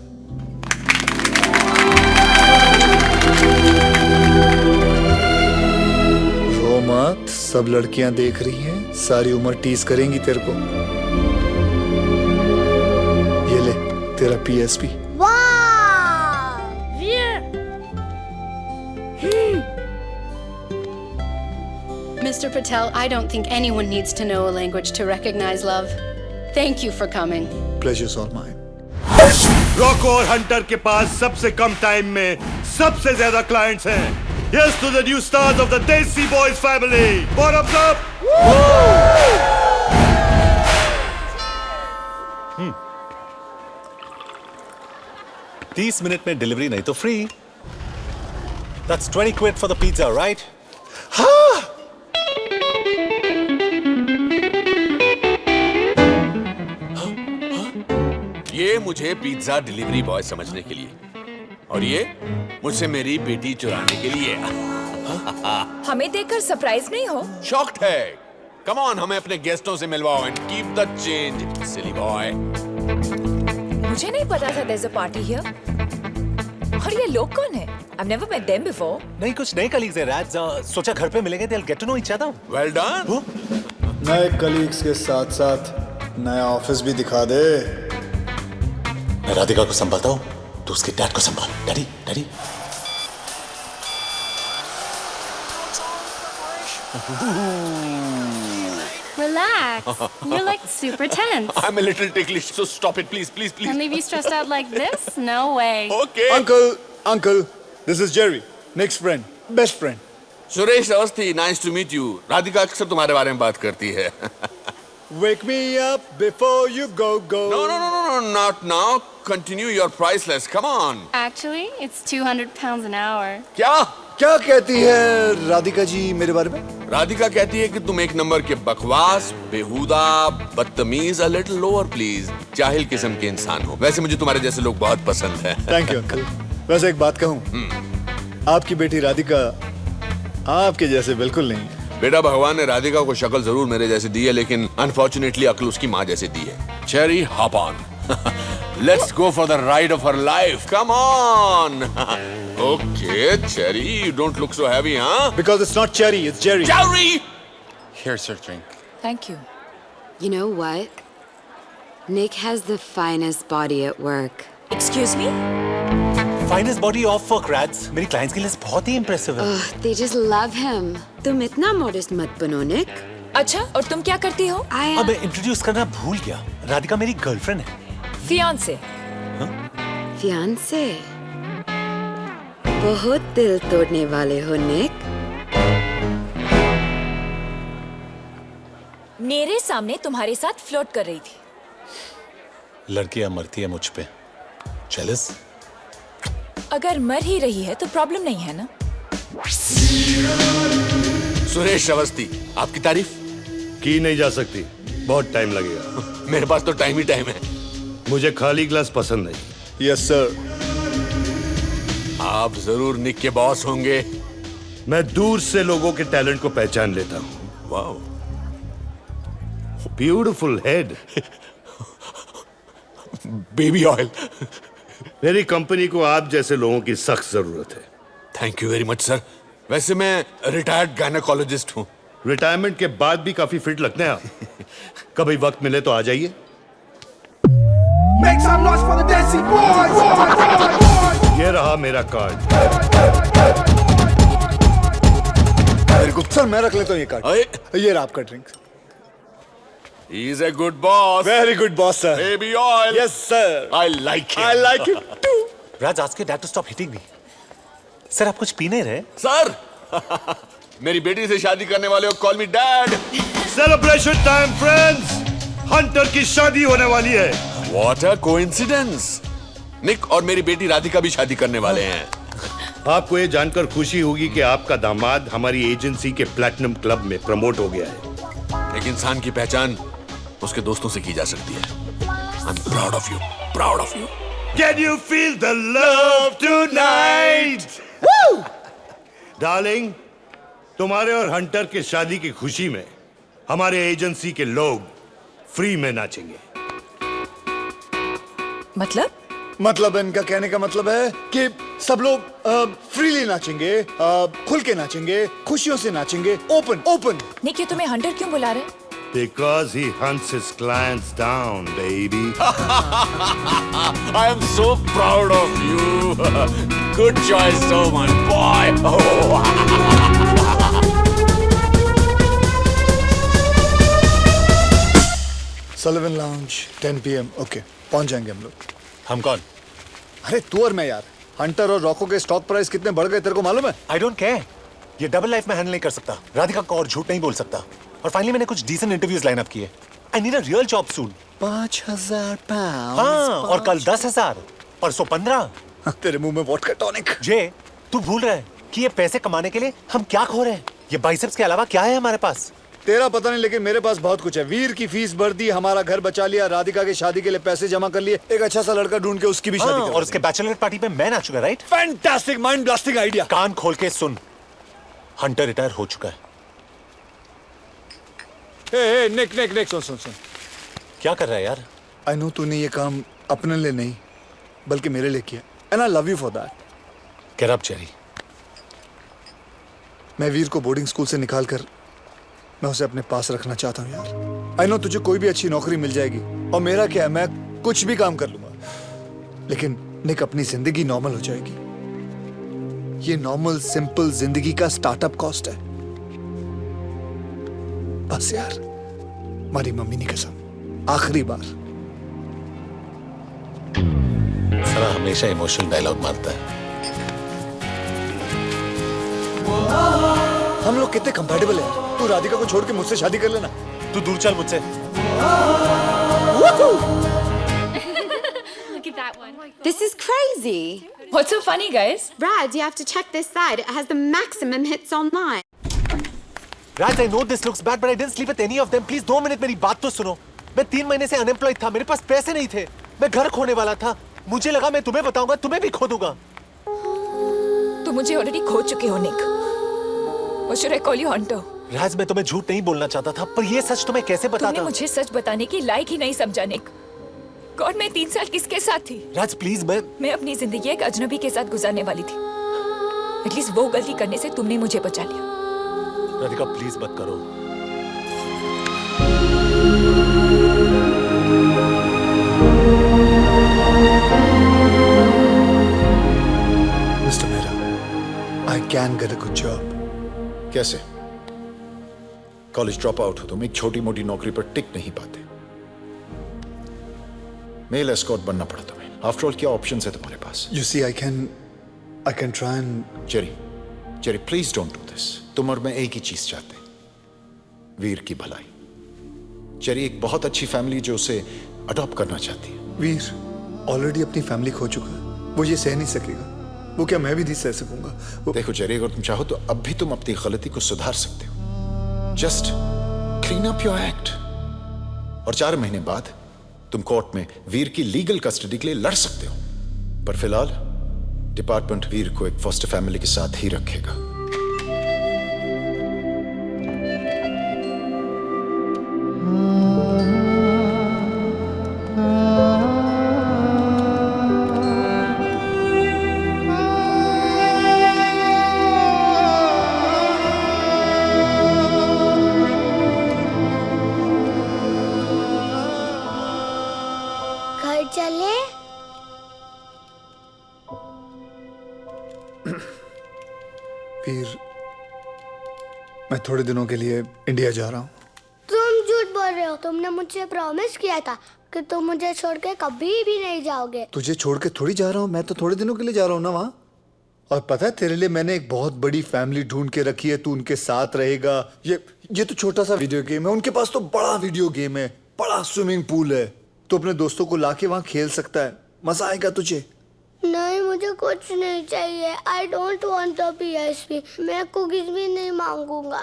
रो मत, सब लड़कियां देख रही हैं, सारी उम्र टीज करेंगी तेरे को। ये ले तेरा PSP। Mr. Patel, I don't think anyone needs to know a language to recognize love. Thank you for coming. Pleasure's all mine. Roku और हंटर के पास सबसे कम टाइम में सबसे ज्यादा क्लाइंट्स हैं। Yes to the new stars of the Desi Boys family. Bottoms up. 30 minute में डिलीवरी नहीं तो free. That's 20 quid for the pizza, right? ये मुझे पिज्जा डिलीवरी बॉय समझने के लिए, और ये मुझसे मेरी बेटी चुराने के लिए। हमें देखकर सरप्राइज नहीं हो? शॉक्ड है। कम ऑन, हमें अपने गेस्टों से मिलवाओ and keep the change, silly boy. मुझे नहीं पता था there's a party here. और ये लोग कौन है? I've never met them before. नहीं, कुछ नए कलीग्स हैं राज। सोचा घर पे मिलेंगे, they'll get to know each other. Well done. नए कलीग्स के साथ साथ नया ऑफिस भी दिखा दे। मैं राधिका को संभालता हूँ, तो उसके डैड को संभाल। Daddy, daddy. Relax. You're like super tense. I'm a little ticklish, so stop it, please, please, please. And leave you stressed out like this? No way. Okay. Uncle, this is Jerry, Nick's friend, best friend. Suresh Awasthi, nice to meet you. Radhika अक्सर तुम्हारे बारे में बात करती है। Wake me up before you go. No, not now. Continue your priceless. Come on. Actually, it's 200 pounds an hour. क्या कहती है राधिका जी मेरे बारे में? राधिका कहती है कि तुम एक नंबर के बकवास, बेहुदा, बदतमीज, a little lower please, जाहिल किस्म के इंसान हो। वैसे मुझे तुम्हारे जैसे लोग बहुत पसंद हैं। Thank you, uncle. वैसे एक बात कहूँ, आपकी बेटी राधिका आपके जैसे बिल्कुल नहीं है। बेटा, भगवान ने राधिका को शक्ल जरूर मेरे जैसे दी है, लेकिन अनफॉर्चुनेटली अक्ल उसकी माँ जैसे दी है। Cherry, hop on. Let's go for the ride of her life. Come on. Okay, Cherry, you don't look so heavy, huh? Because it's not Cherry, it's Jerry. Jerry! Here's your drink. Thank you. You know what? Nick has the finest body at work. Excuse me? Finest body off work, Rads. मेरी clients की list बहुत ही impressive है। They just love him. तुम इतना modest मत बनो, Nick. अच्छा, और तुम क्या करती हो? अब मैं इंट्रोड्यूस करना भूल गया। राधिका मेरी गर्लफ्रेंड है। Fiancé. Fiancé? बहुत दिल तोड़ने वाले हो, Nick. मेरे सामने तुम्हारे साथ फ्लोट कर रही थी। लड़कियां मरती है मुझ पे। Jealous? अगर मर ही रही है तो प्रॉब्लम नहीं है ना? सुरेश अवस्थी, आपकी तारीफ की नहीं जा सकती, बहुत टाइम लगेगा। मेरे पास तो टाइम ही टाइम है। मुझे खाली ग्लास पसंद नहीं। Yes sir. आप जरूर निक के बॉस होंगे। मैं दूर से लोगों के टैलेंट को पहचान लेता हूँ। Wow, beautiful head. Baby oil. मेरी कंपनी को आप जैसे लोगों की सख्त जरूरत है। Thank you very much sir. वैसे मैं रिटायर्ड गायनेकोलॉजिस्ट हूँ। रिटायरमेंट के बाद भी काफी फिट लगते हैं आप। कभी वक्त मिले तो आ जाइए। Make some noise for the Desi boys! ये रहा मेरा कार्ड। वेरी गुड सर, मैं रख लेता हूँ ये कार्ड। ये रहा आपका drink. He is a good boss. Very good boss, sir. Baby oil. Yes, sir. I like him. I like him too. Raj, ask your dad to stop hitting me. Sir, आप कुछ पी नहीं रहे? सर, मेरी बेटी से शादी करने वाले हो, call me dad. Celebration time, friends. Hunter की शादी होने वाली है। What a coincidence. निक और मेरी बेटी राधिका भी शादी करने वाले हैं। आपको ये जानकर खुशी होगी कि आपका दामाद हमारी एजेंसी के प्लैटिनम क्लब में प्रमोट हो गया है। एक इंसान की पहचान उसके दोस्तों से की जा सकती है। I'm proud of you. Proud of you. Can you feel the love tonight? Woo! Darling, तुम्हारे और हंटर के शादी की खुशी में हमारे एजेंसी के लोग फ्री में नाचेंगे। मतलब इनका कहने का मतलब है कि सब लोग फ्रीली नाचेंगे, खुल के नाचेंगे, खुशियों से नाचेंगे, ओपन। निक, ये तुम्हें हंटर क्यों बुला रहे? Because he hunts his clients down, baby. I am so proud of you. Good choice, so much, boy. Oh. Sullivan Lounge, 10 PM. Okay, पहुंच जाएंगे हम लोग। हम कौन? अरे तू और मैं यार। हंटर और रॉको के स्टॉक प्राइस कितने बढ़ गए तेरे को मालूम है? I don't care. ये डबल लाइफ में हैंडल नहीं कर सकता। राधिका को और झूठ नहीं बोल सकता। और फाइनली मैंने कुछ डिसेंट इंटरव्यूज लाइन अप किए। I need a real job soon. 5,000 pounds. हाँ, और कल 10,000, परसों 15। तेरे मुंह में वोडका टॉनिक। जे, तू भूल रहा है कि ये पैसे कमाने के लिए हम क्या खो रहे हैं? ये बाइसेप्स के अलावा क्या है हमारे पास? तेरा पता नहीं, लेकिन मेरे पास बहुत कुछ है। वीर की फीस भर दी, हमारा घर बचा लिया, राधिका की शादी के लिए पैसे जमा कर लिए, एक अच्छा सा लड़का ढूंढ के उसकी भी शादी कर और उसके बैचलर पार्टी पे मैं नाचूंगा, right? Fantastic, mind blasting idea. कान खोल के सुन, हंटर रिटायर हो चुका है। हे निक निक निक, सुन सुन सुन। क्या कर रहा है यार? आई नो तूने ये काम अपने लिए नहीं बल्कि मेरे लिए किया, and I love you for that. Get up Jerry. मैं वीर को बोर्डिंग स्कूल से निकाल कर मैं उसे अपने पास रखना चाहता हूँ यार। आई नो तुझे कोई भी अच्छी नौकरी मिल जाएगी, और मेरा क्या है, मैं कुछ भी काम कर लूंगा, लेकिन निक अपनी जिंदगी नॉर्मल हो जाएगी। ये नॉर्मल सिंपल जिंदगी का स्टार्टअप कॉस्ट है। बस यार, हमारी मम्मी की कसम, आखिरी बार। सारा हमेशा इमोशनल डायलॉग मारता है। हम लोग कितने कंपैटिबल हैं। तू राधिका को छोड़ के मुझसे शादी कर लेना। तू दूर चल मुझसे। Look at that one. This is crazy. What's so funny, guys? Rad, you have to check this site. It has the maximum hits online. Raj, I know this looks bad, but I didn't sleep with any of them. Please 2 minute मेरी बात तो सुनो। मैं 3 महीने से अनएम्प्लॉयड था, मेरे पास पैसे नहीं थे, मैं घर खोने वाला था। मुझे लगा मैं तुम्हें बताऊंगा, तुम्हें भी खो दूंगा। तुम मुझे ऑलरेडी खो चुके हो, निक। Or should I call you Hunter? राज, मैं तुम्हें झूठ नहीं बोलना चाहता था, पर ये सच तुम्हें कैसे बताता? तुमने मुझे सच बताने की लायक ही नहीं समझा, निक। गॉड, मैं 3 साल किसके साथ थी? राज प्लीज, मैं अपनी जिंदगी एक अजनबी के साथ गुजारने वाली थी। एटलीस्ट वो गलती करने से तुमने मुझे बचा लिया। राधिका प्लीज मत करो। Mister Mehra, I can get a good job. कैसे? कॉलेज ड्रॉप आउट हो तुम, एक छोटी मोटी नौकरी पर टिक नहीं पाते। मेल एस्कॉर्ट बनना पड़ा तुम्हें। आफ्टर ऑल क्या ऑप्शंस है तुम्हारे पास? You see, I can try and Jerry please don't do this. तुम और मैं एक ही चीज चाहते, वीर की भलाई। जेरी, एक बहुत अच्छी फैमिली जो उसे अडॉप्ट करना चाहती है। वीर ऑलरेडी अपनी फैमिली खो चुका है, वो ये सह नहीं सकेगा। वो क्या मैं भी नहीं सह सकूंगा? देखो जेरी, अगर तुम चाहो तो अब भी तुम अपनी गलती को सुधार सकते हो। Just clean up your act, और 4 महीने बाद तुम कोर्ट में वीर की लीगल कस्टडी के लिए लड़ सकते हो। पर फिलहाल डिपार्टमेंट वीर को एक फॉस्टर फैमिली के साथ ही रखेगा। घर चले? वीर, मैं थोड़े दिनों के लिए इंडिया जा रहा हूँ। तुम झूठ बोल रहे हो। तुमने मुझे प्रॉमिस किया था कि तुम मुझे छोड़ के कभी भी नहीं जाओगे। तुझे छोड़ के थोड़ी जा रहा हूँ, मैं तो थोड़े दिनों के लिए जा रहा हूँ ना वहाँ। और पता है, तेरे लिए मैंने एक बहुत बड़ी फैमिली ढूंढ के रखी है, तू उनके साथ रहेगा। ये तो छोटा सा वीडियो गेम है, उनके पास तो बड़ा वीडियो गेम है, बड़ा स्विमिंग पूल है। तो अपने दोस्तों को लाके वहाँ खेल सकता है, मजा आएगा तुझे। नहीं, मुझे कुछ नहीं चाहिए। I don't want the PSP। मैं कुकीज भी नहीं मांगूंगा।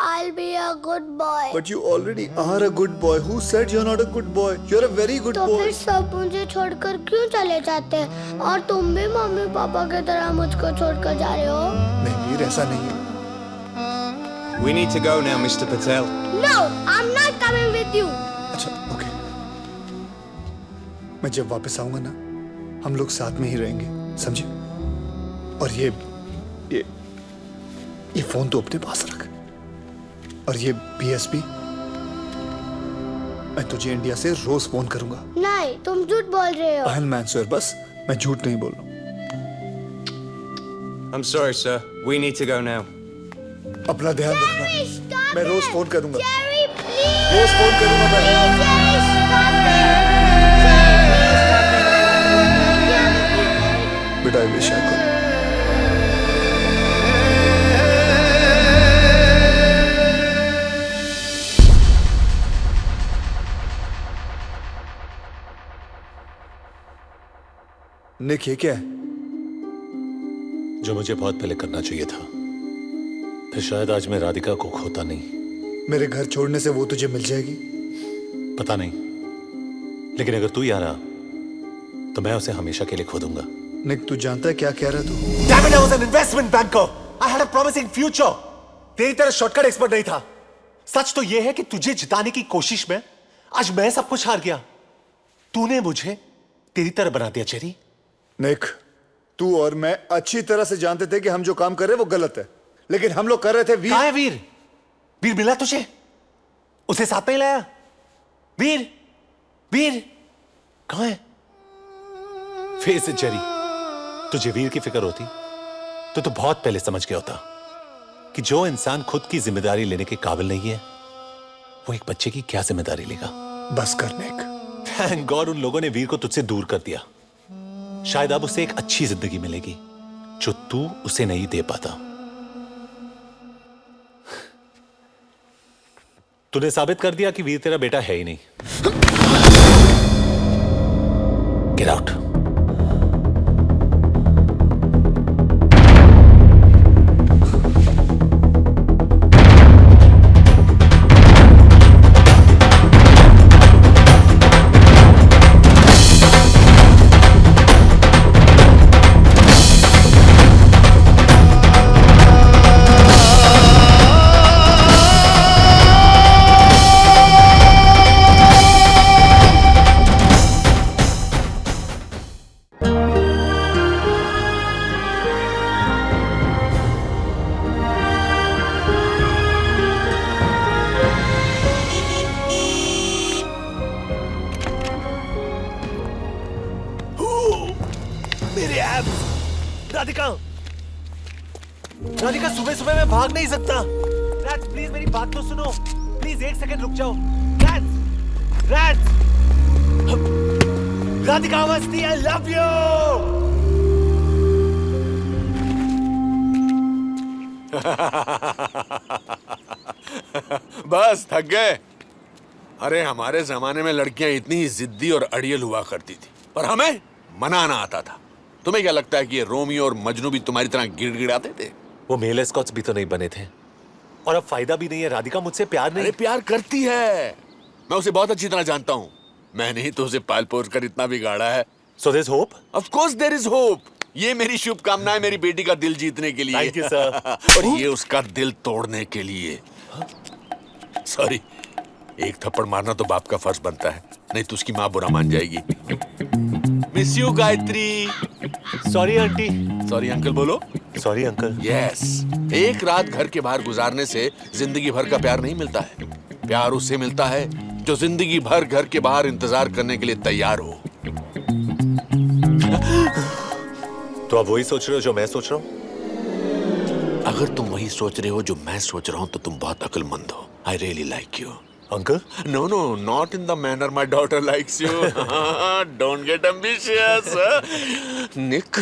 I'll be a good boy. But you already are a good boy. Who said you're not a good boy? You're a very good तो boy. फिर सब मुझे छोड़कर क्यों चले जाते हैं? और तुम भी मम्मी पापा की तरह मुझको छोड़कर जा रहे हो? नहीं वीर, ऐसा नहीं है। We need to go now, Mr. Patel. No, I'm not coming with you. अच्छा, ओके। मैं जब वापस आऊंगा ना, हम लोग साथ में ही रहेंगे, समझे? और ये फोन तो अपने पास रख, और ये PSP मैं तुझे इंडिया से रोज फोन करूंगा। नहीं, तुम झूठ बोल रहे हो। I'll answer, बस मैं झूठ नहीं बोल रहा हूँ। I'm sorry, sir. We need to go now. अपना ध्यान रखना। मैं रोज फोन करूंगा। Jerry, please. रोज फोन करूंगा मैं। Please, Jerry, stop it. But I wish I could. निक, ये क्या है? जो मुझे बहुत पहले करना चाहिए था, फिर शायद आज मैं राधिका को खोता नहीं। मेरे घर छोड़ने से वो तुझे मिल जाएगी? पता नहीं, लेकिन अगर तू यहाँ रहा तो मैं उसे हमेशा के लिए खो दूंगा। निक, तू जानता है क्या कह रहा तू? Damn it, I was an investment banker. I had a promising future. तेरी तरह शॉर्टकट एक्सपर्ट नहीं था। सच तो यह है कि तुझे जिताने की कोशिश में आज मैं सब कुछ हार गया। तूने मुझे तेरी तरह बना दिया जेरी। निक, तू और मैं अच्छी तरह से जानते थे कि हम जो काम कर रहे हैं वो गलत है, लेकिन हम लोग कर रहे थे। वीर कहाँ है वीर? वीर मिला तुझे? उसे साथ नहीं लाया? वीर, वीर कहाँ है? फेस इट जेरी, तुझे वीर की फिक्र होती तो तू बहुत पहले समझ गया होता कि जो इंसान खुद की जिम्मेदारी लेने के काबिल नहीं है वो एक बच्चे की क्या जिम्मेदारी लेगा। बस कर निक। थैंक गॉड उन लोगों ने वीर को तुझसे दूर कर दिया। शायद अब उसे एक अच्छी जिंदगी मिलेगी जो तू उसे नहीं दे पाता। तूने साबित कर दिया कि वीर तेरा बेटा है ही नहीं। Get out. मेरे एब्स। राधिका, राधिका सुबह सुबह मैं भाग नहीं सकता। रैट्स प्लीज मेरी बात तो सुनो। प्लीज एक सेकंड रुक जाओ। Rats, rats. Radhika Awasthi, I love you. बस थक गए? अरे हमारे जमाने में लड़कियां इतनी ही जिद्दी और अड़ियल हुआ करती थी और हमें मनाना आता था। तुम्हें क्या लगता है कि ये रोमियो और मजनू भी तुम्हारी तरह गिड़गिड़ाते थे? वो मेल एस्कॉट्स भी तो नहीं बने थे और अब फायदा भी नहीं है। राधिका मुझसे प्यार नहीं। अरे प्यार करती है, मैं उसे बहुत अच्छी तरह जानता हूँ। मैंने ही तो उसे पाल पोस कर इतना बिगाड़ा है। So there's hope? Of course there is hope. ये मेरी शुभकामनाएं मेरी बेटी का दिल जीतने के लिए। Thank you, sir. और ये उसका दिल तोड़ने के लिए। सॉरी, एक थप्पड़ मारना तो बाप का फर्ज बनता है, नहीं तो उसकी माँ बुरा मान जाएगी। Miss you Gayatri. Sorry aunty. Sorry uncle बोलो। Sorry uncle. यस, एक रात घर के बाहर गुजारने से जिंदगी भर का प्यार नहीं मिलता है। प्यार उससे मिलता है जो जिंदगी भर घर के बाहर इंतजार करने के लिए तैयार हो। तो आप वही सोच रहे हो जो मैं सोच रहा हूँ? अगर तुम वही सोच रहे हो जो मैं सोच रहा हूँ तो तुम बहुत अक्लमंद हो। I really like you. Uncle? No, not in the manner my daughter likes you. Don't get ambitious. Nick.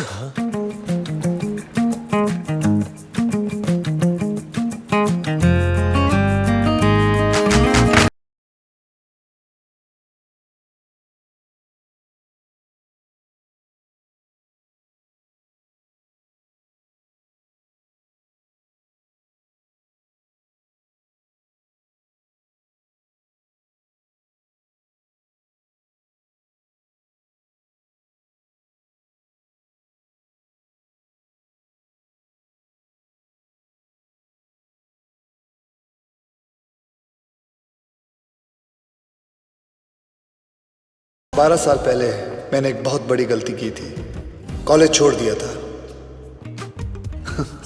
बारह साल पहले मैंने एक बहुत बड़ी गलती की थी। कॉलेज छोड़ दिया था।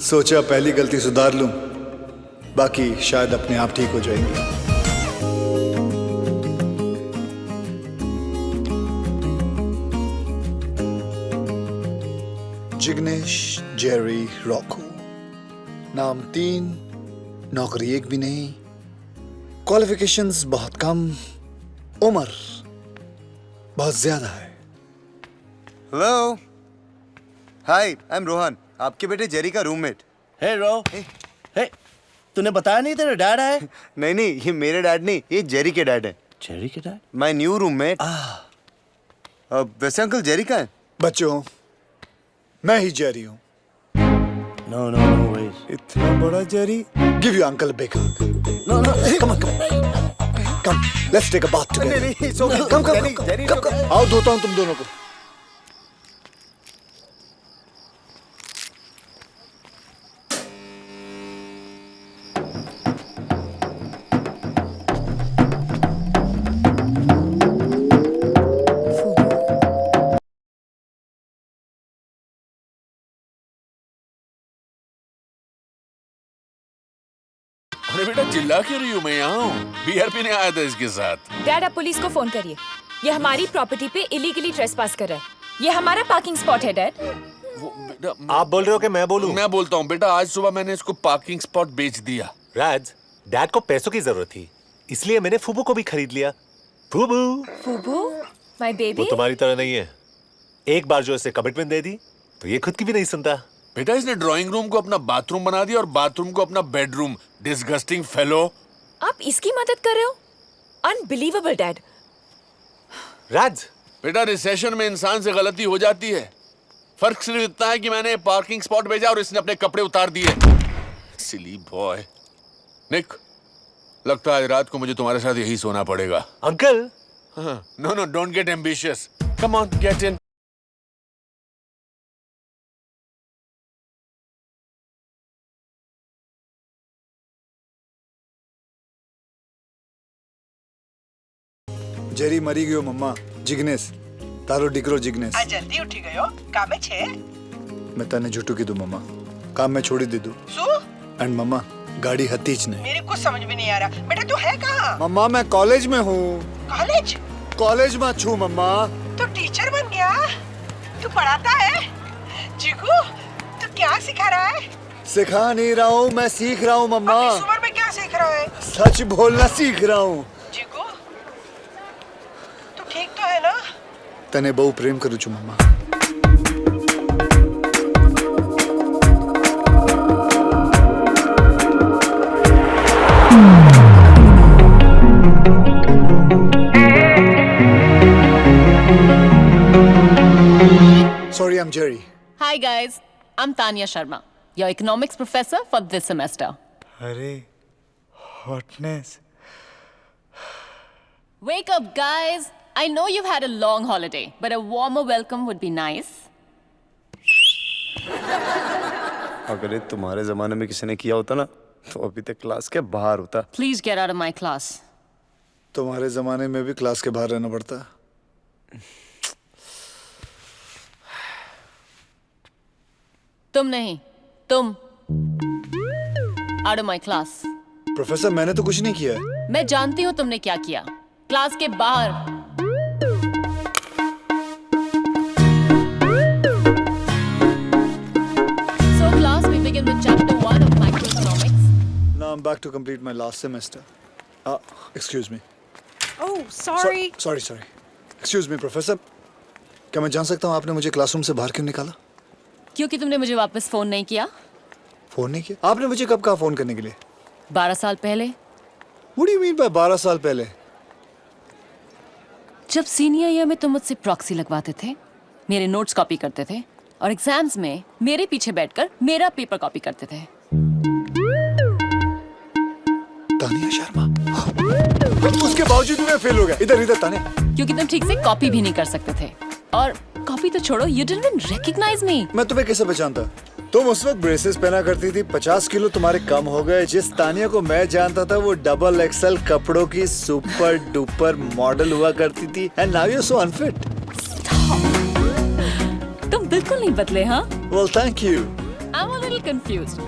सोचा पहली गलती सुधार लूं, बाकी शायद अपने आप ठीक हो जाएंगी। जिग्नेश जेरी रॉको, नाम 3, नौकरी एक भी नहीं, क्वालिफिकेशंस बहुत कम, उम्र बहुत ज्यादा है। Hello, hi, I M Rohan, आपके बेटे जेरी का रूममेट। हे रो, हे, तूने बताया नहीं तेरा डैड है? नहीं नहीं, ये मेरे डैड नहीं, ये जेरी के डैड है। जेरी के डैड? My new roommate. वैसे अंकल जेरी कहाँ है? बच्चों, मैं ही जेरी हूं। No, no, no ways. इतना बड़ा Jerry. Give your uncle a big hug. No, no. Come on, come on. Come, let's take a bath together. नहीं, it's okay. Come. आओ धोता हूँ तुम दोनों को. अरे बेटा चिल्ला क्यों रही हूँ? मैं यहाँ हूँ, बियर पीने आया था इसके साथ। डैड आप पुलिस को फोन करिए। ये हमारी प्रॉपर्टी पे इलीगली ट्रेसपास कर रहा है। ये हमारा पार्किंग स्पॉट है डैड। आप बोल रहे हो कि मैं बोलूं? मैं बोलता हूँ बेटा, आज सुबह मैंने इसको पार्किंग स्पॉट बेच दिया। राज, डैड को पैसों की जरूरत थी, इसलिए मैंने फूबू को भी खरीद लिया। फूबू माय बेबी। वो तुम्हारी तरह नहीं है, एक बार जो इसे कमिटमेंट दे दी तो ये खुद की भी नहीं सुनता। बेटा इसने ड्राइंग रूम को अपना बाथरूम बना दिया और बाथरूम को अपना बेडरूम। Disgusting fellow. आप इसकी मदद कर रहे हो? Unbelievable dad. राज, बेटा रिसेशन में इंसान से गलती हो जाती है। फर्क सिर्फ इतना है कि मैंने पार्किंग स्पॉट भेजा और इसने अपने कपड़े उतार दिए। सिली बॉय। निक, लगता है आज रात को मुझे तुम्हारे साथ यही सोना पड़ेगा। Uncle. No, don't get ambitious. Come on, get in. Jerry મરી ગયો મમ્મા. જિગ્નેશ, તારો દીકરો જિગ્નેશ. આ જલ્દી ઉઠી ગયો? કામે છે? મેં તને જૂઠું કીધું મમ્મા. કામ મેં છોડી દીધું. શું? એન્ડ મમ્મા, ગાડી હતી જ નહીં. मेरे कुछ समझ में नहीं आ रहा। बेटा तू है कहाँ? मम्मा मैं कॉलेज में हूँ. कॉलेज? कॉलेज में छू मम्मा. तू टीचर बन गया? तू पढ़ाता है? जीगू, तू क्या सिखा रहा है? सिखा नहीं रहा हूँ, मैं सीख रहा हूँ मम्मा. इस उम्र में क्या सीख रहा है? सच बोलना सीख रहा हूँ. जीगू, तू ठीक तो है ना? तने बहु प्रेम करूँ छू मम्मा. Sorry, I'm Jerry. Hi guys, I'm Tanya Sharma, your economics professor for this semester. अरे, hotness. Wake up guys! I know you've had a long holiday, but a warmer welcome would be nice. अगर ये तुम्हारे जमाने में किसी ने किया होता ना, तो अभी तक क्लास के बाहर होता. Please get out of my class. तुम्हारे जमाने में भी क्लास के बाहर रहना पड़ता. तुम नहीं, तुम. Out of my class. Professor मैंने तो कुछ नहीं किया है. मैं जानती हूँ तुमने क्या किया. क्लास के बाहर. So class, we begin with chapter 1 of microeconomics. Now I'm back to complete my last semester. Excuse me. Oh, sorry. Sorry. Excuse me, professor. क्या मैं जान सकता हूँ आपने मुझे क्लासरूम से बाहर क्यों निकाला? क्योंकि तुमने मुझे वापस फोन नहीं किया. फोन नहीं किया? आपने मुझे कब कहा फोन करने के लिए? 12 साल पहले. What do you mean by 12 साल पहले? जब सीनियर ईयर में तुम मुझसे प्रॉक्सी लगवाते थे, मेरे नोट्स कॉपी करते थे और एग्जाम्स में मेरे पीछे बैठकर मेरा पेपर कॉपी करते थे. तानिया शर्मा. उसके बावजूद मैं फेल हो गया. इधर तानिया. क्योंकि तुम ठीक से कॉपी भी नहीं कर सकते थे. और कॉपी तो छोड़ो, you didn't even recognize me. मैं तुम्हें कैसे पहचानता? तुम उस वक्त ब्रेसेस पहना करती थी. 50 किलो तुम्हारे कम हो गए. जिस तानिया को मैं जानता था वो डबल एक्सल कपड़ों की सुपर डुपर मॉडल हुआ करती थी. And now you are so unfit. तुम बिल्कुल नहीं बदले, हाँ? Well, thank you. I'm a little confused.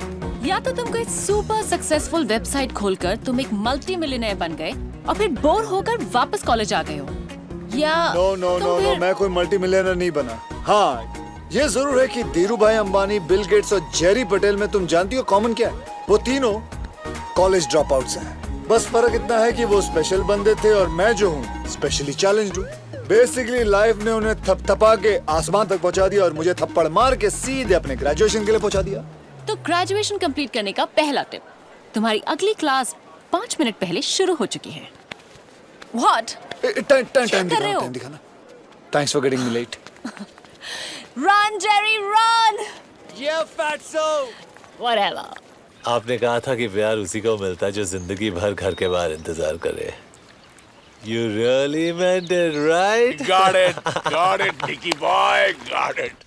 या तो तुम कोई सुपर सक्सेसफुल वेबसाइट खोलकर तुम एक मल्टी मिलियनेयर बन गए और फिर बोर होकर वापस कॉलेज आ गए हो, या नो, मैं कोई मल्टी मिलियनर नहीं बना. हाँ, ये जरूर है कि धीरू भाई अंबानी, बिल गेट्स और जेरी पटेल में तुम जानती हो कॉमन क्या है? वो तीनों कॉलेज ड्रॉप आउट्स हैं. बस फर्क इतना है कि वो स्पेशल बंदे थे और मैं जो हूँ स्पेशली चैलेंज्ड हूँ. बेसिकली लाइफ ने उन्हें थपथपा के आसमान तक पहुँचा दिया और मुझे थप्पड़ मार के सीधे अपने ग्रेजुएशन के लिए पहुँचा दिया. तो ग्रेजुएशन कंप्लीट करने का पहला टिप, तुम्हारी अगली क्लास 5 मिनट पहले शुरू हो चुकी है. What? टाइम दिखाना. Thanks for getting me late. Run, Jerry, run! Yeah, fatso. Whatever. आपने कहा था कि प्यार उसी को मिलता है जो जिंदगी भर घर के बाहर इंतजार करे. You really meant it, right? Got it, Dicky boy, got it.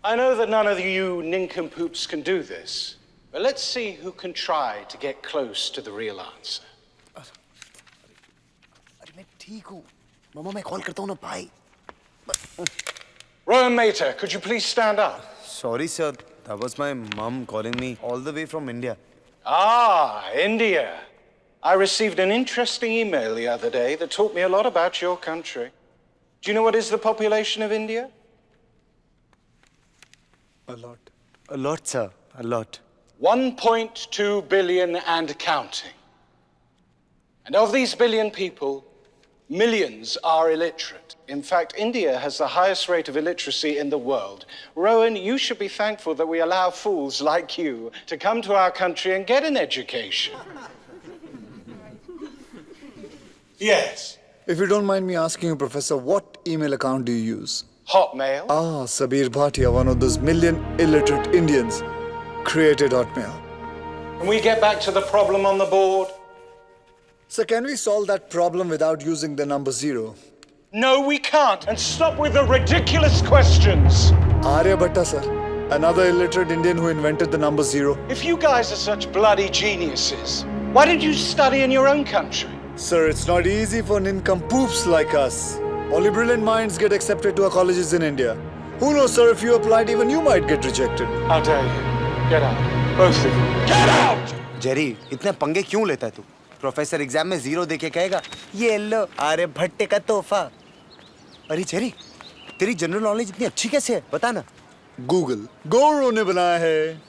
I know that none of you nincompoops can do this, but let's see who can try to get close to the real answer. अरे मैं ठीक हूँ. मामा मैं कॉल करता हूँ ना भाई. Rowan Mater, could you please stand up? Sorry sir, that was my mom calling me all the way from India. Ah, India. I received an interesting email the other day that taught me a lot about your country. Do you know what is the population of India? A lot sir, a lot. 1.2 billion and counting. And of these billion people, millions are illiterate. In fact, India has the highest rate of illiteracy in the world. Rowan, you should be thankful that we allow fools like you to come to our country and get an education. Yes. If you don't mind me asking you, Professor, what email account do you use? Hotmail. Ah, Sabir Bhatia, one of those million illiterate Indians, created Hotmail. Can we get back to the problem on the board? So can we solve that problem without using the number 0? No, we can't. And stop with the ridiculous questions. Aryabhatta, sir. Another illiterate Indian who invented the number 0. If you guys are such bloody geniuses, why did you study in your own country? Sir, it's not easy for nincompoops like us. Only brilliant minds get accepted to our colleges in India. Who knows, sir, if you applied, even you might get rejected. How dare you? Get out. Both of you. Get out! Jerry, इतने पंगे क्यों लेता है तू? प्रोफेसर एग्जाम में 0 देके कहेगा ये लो आर्यभट्ट का तोहफा. अरे जेरी, तेरी जनरल नॉलेज इतनी अच्छी कैसे है? बता ना. गूगल गोरो ने बनाया है.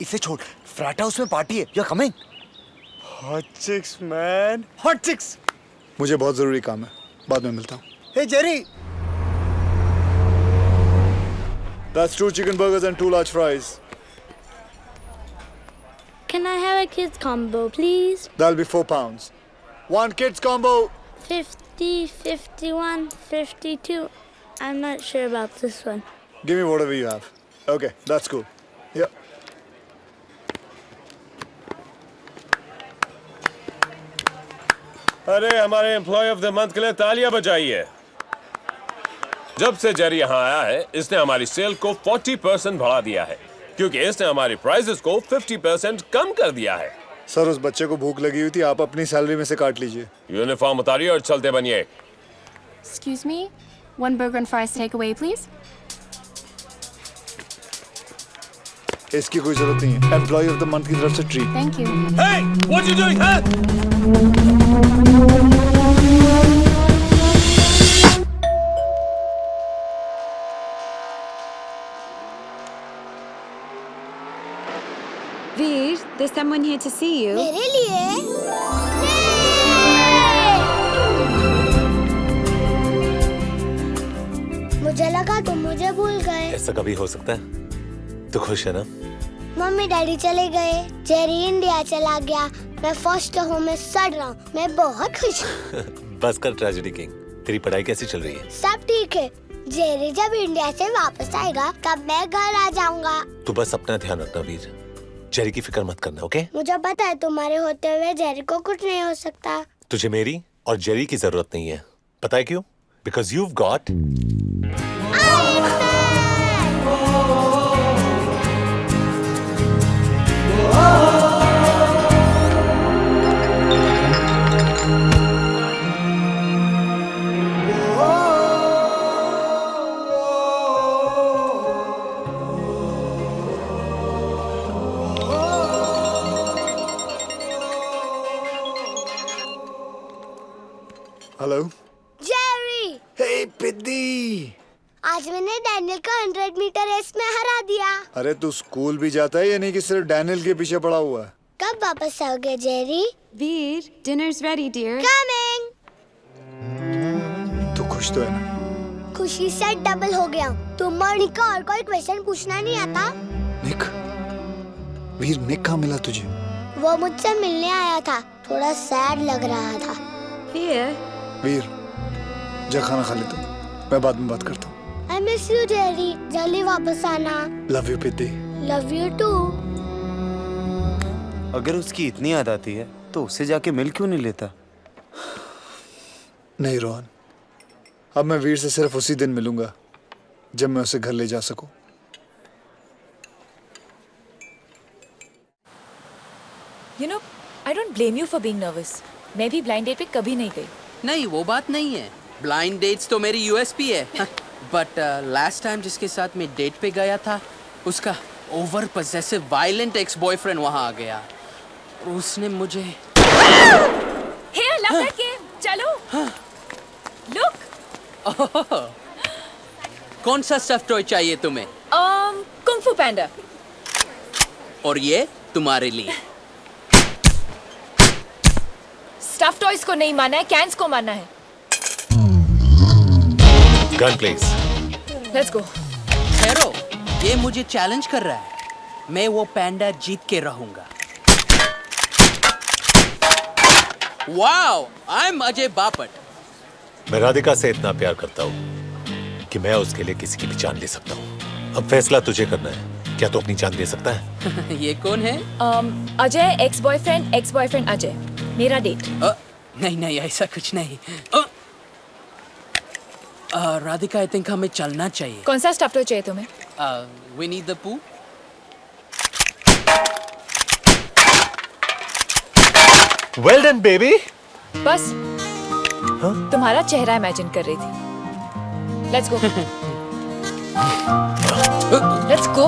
इसे छोड़. फ्लैट हाउस में पार्टी है. You're coming? Hot chicks, man. Hot chicks. मुझे बहुत जरूरी काम है. बाद में मिलता हूँ. Hey Jerry. That's 2 chicken burgers and 2 large fries. Can I have a kids combo, please? That'll be £4. 1 kids combo. 50, 51, 52. I'm not sure about this one. Give me whatever you have. Okay, that's cool. Yeah. अरे हमारे एम्प्लॉय ऑफ द मंथ के लिए तालियां बजाइए. जब से जेरी यहाँ आया है इसने हमारी सेल को 40% बढ़ा दिया है क्योंकि इसने हमारी प्राइसेस को 50% कम कर दिया है. सर उस बच्चे को भूख लगी हुई थी. आप अपनी सैलरी में से काट लीजिए. यूनिफॉर्म उतारिए और चलते बनिए. Excuse me? 1 burger and fries takeaway, please. इसकी कोई जरूरत नहीं है. एम्प्लॉय ऑफ द मंथ की तरफ से treat. Thank you. Hey, what you doing, huh? Veer, there's someone here to see you. मेरे लिए? मुझे लगा तुम मुझे भूल गए. ऐसा कभी हो सकता है? तू खुश है ना? मम्मी डैडी चले गए. जेरी इंडिया चला गया. मैं फर्स्ट होम में सड़ रहा हूँ. मैं बहुत खुश हूँ. बस कर ट्रेजेडी किंग. तेरी पढ़ाई कैसी चल रही है? सब ठीक है. जेरी जब इंडिया से वापस आएगा तब मैं घर आ जाऊंगा. तू बस अपना ध्यान रखना वीर. जेरी की फिक्र मत करना, ओके? मुझे पता है तुम्हारे होते हुए जेरी को कुछ नहीं हो सकता. तुझे मेरी और जेरी की जरूरत नहीं है. पता है क्यों? Because you've got hello. Jerry. Hey पिद्दी. आज मैंने डैनियल को 100 मीटर रेस में हरा दिया. अरे तू स्कूल भी जाता है या नहीं कि सिर्फ डैनियल के पीछे पड़ा हुआ है? कब वापस आओगे Jerry? Veer, dinner's ready, dear. Coming. तू खुश तो है ना? खुशी से डबल हो गया. तुम मॉर्निंग का और कोई क्वेश्चन पूछना नहीं आता? निक. वीर, निक कहाँ मिला तुझे? वो मुझसे मिलने आया था. थोड़ा सैड लग रहा था. Veer. वीर, जा खाना खा ले तू. मैं बाद में बात करता हूँ. I'm मिस यू जेरी, जल्दी वापस आना। लव यू पिद्दी। Love you too. अगर उसकी इतनी याद आती है तो उससे जाके मिल क्यों नहीं लेता? नहीं रोहन, अब मैं वीर से सिर्फ उसी दिन मिलूंगा जब मैं उसे घर ले जा सकूं। You know, I don't blame you for being nervous. मैं भी ब्लाइंड डेट पे कभी नहीं गई। नहीं, वो बात नहीं है। ब्लाइंड डेट्स तो मेरी यूएसपी है। बट लास्ट टाइम जिसके साथ मैं डेट पे गया था, उसका over possessive violent ex boyfriend वहां आ गया। उसने मुझे Hey, I love that game. चलो। Look. कौन सा स्टफ टॉय चाहिए तुम्हें? कुंग फू पैंडा। और ये तुम्हारे लिए। स्टफ टॉयज को नहीं माना है, कैंस को मानना है। Gun please. Let's go. ठहरो, ये मुझे चैलेंज कर रहा है। मैं वो पैंडा जीत के रहूंगा। Wow, I am Ajay Bapat. मैं राधिका से इतना प्यार करता हूँ कि मैं उसके लिए किसी की भी जान ले सकता हूँ। अब फैसला तुझे करना है, क्या तू अपनी जान दे सकता है? ये कौन है? अजय, एक्स बॉयफ्रेंड अजय, मेरा डेट। नहीं नहीं, ऐसा कुछ नहीं। राधिका, आई थिंक हमें चलना चाहिए। कौन सा स्टफ टॉय चाहिए तुम्हें? विनी द पू। Well done baby. बस तुम्हारा चेहरा इमेजिन कर रही थी। Let's go. Let's go.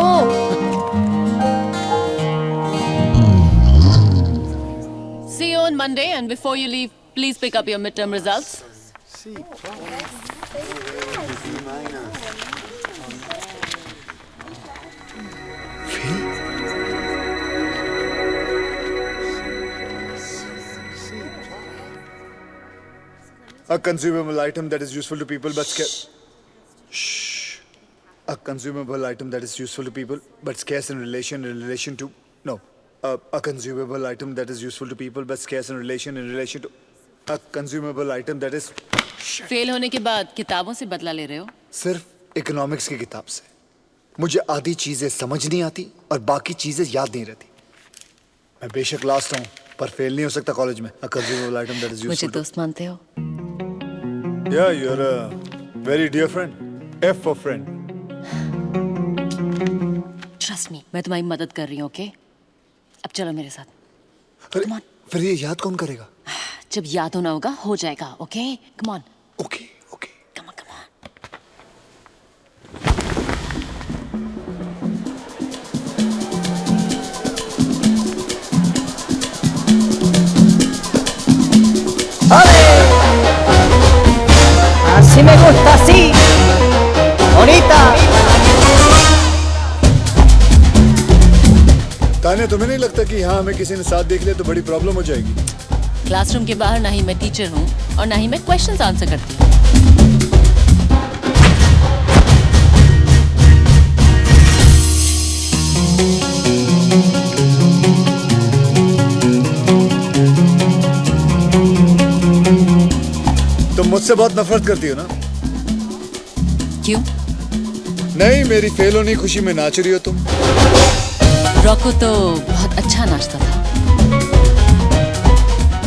See you on Monday, and before you leave, please pick up your midterm results. A consumable item that is useful to people but scarce. Shh. A consumable item that is useful to people but scarce in relation to. No. A consumable item that is useful to people but scarce in relation to. A consumable item that is. Fail होने के बाद किताबों से बदला ले रहे हो? सिर्फ इकोनॉमिक्स की किताब से। मुझे आधी चीजें समझ नहीं आती और बाकी चीजें याद नहीं रहती। मैं बेशक लास्ट हूँ पर फेल नहीं हो सकता कॉलेज में। A consumable item that is useful. मुझे दोस्त मानते हो? Yeah, you're a very dear friend. F for friend. Trust me, मैं तुम्हारी मदद कर रही हूँ, ओके? अब चलो मेरे साथ। अरे फिर ये याद कौन करेगा? जब याद होना होगा हो जाएगा, okay? Come on. Okay, okay. Come on, come on. Así me gusta, así. Bonita. Tanya, तुम्हें नहीं लगता कि यहाँ हमें किसी ने साथ देख लिया तो बड़ी प्रॉब्लम हो जाएगी? क्लासरूम के बाहर ना ही मैं टीचर हूँ और ना ही मैं क्वेश्चंस आंसर करती हूँ। तुम मुझसे बहुत नफरत करती हो ना? क्यों? नहीं, मेरी फेल होने की खुशी में नाच रही हो तुम। रॉको तो बहुत अच्छा नाचता था।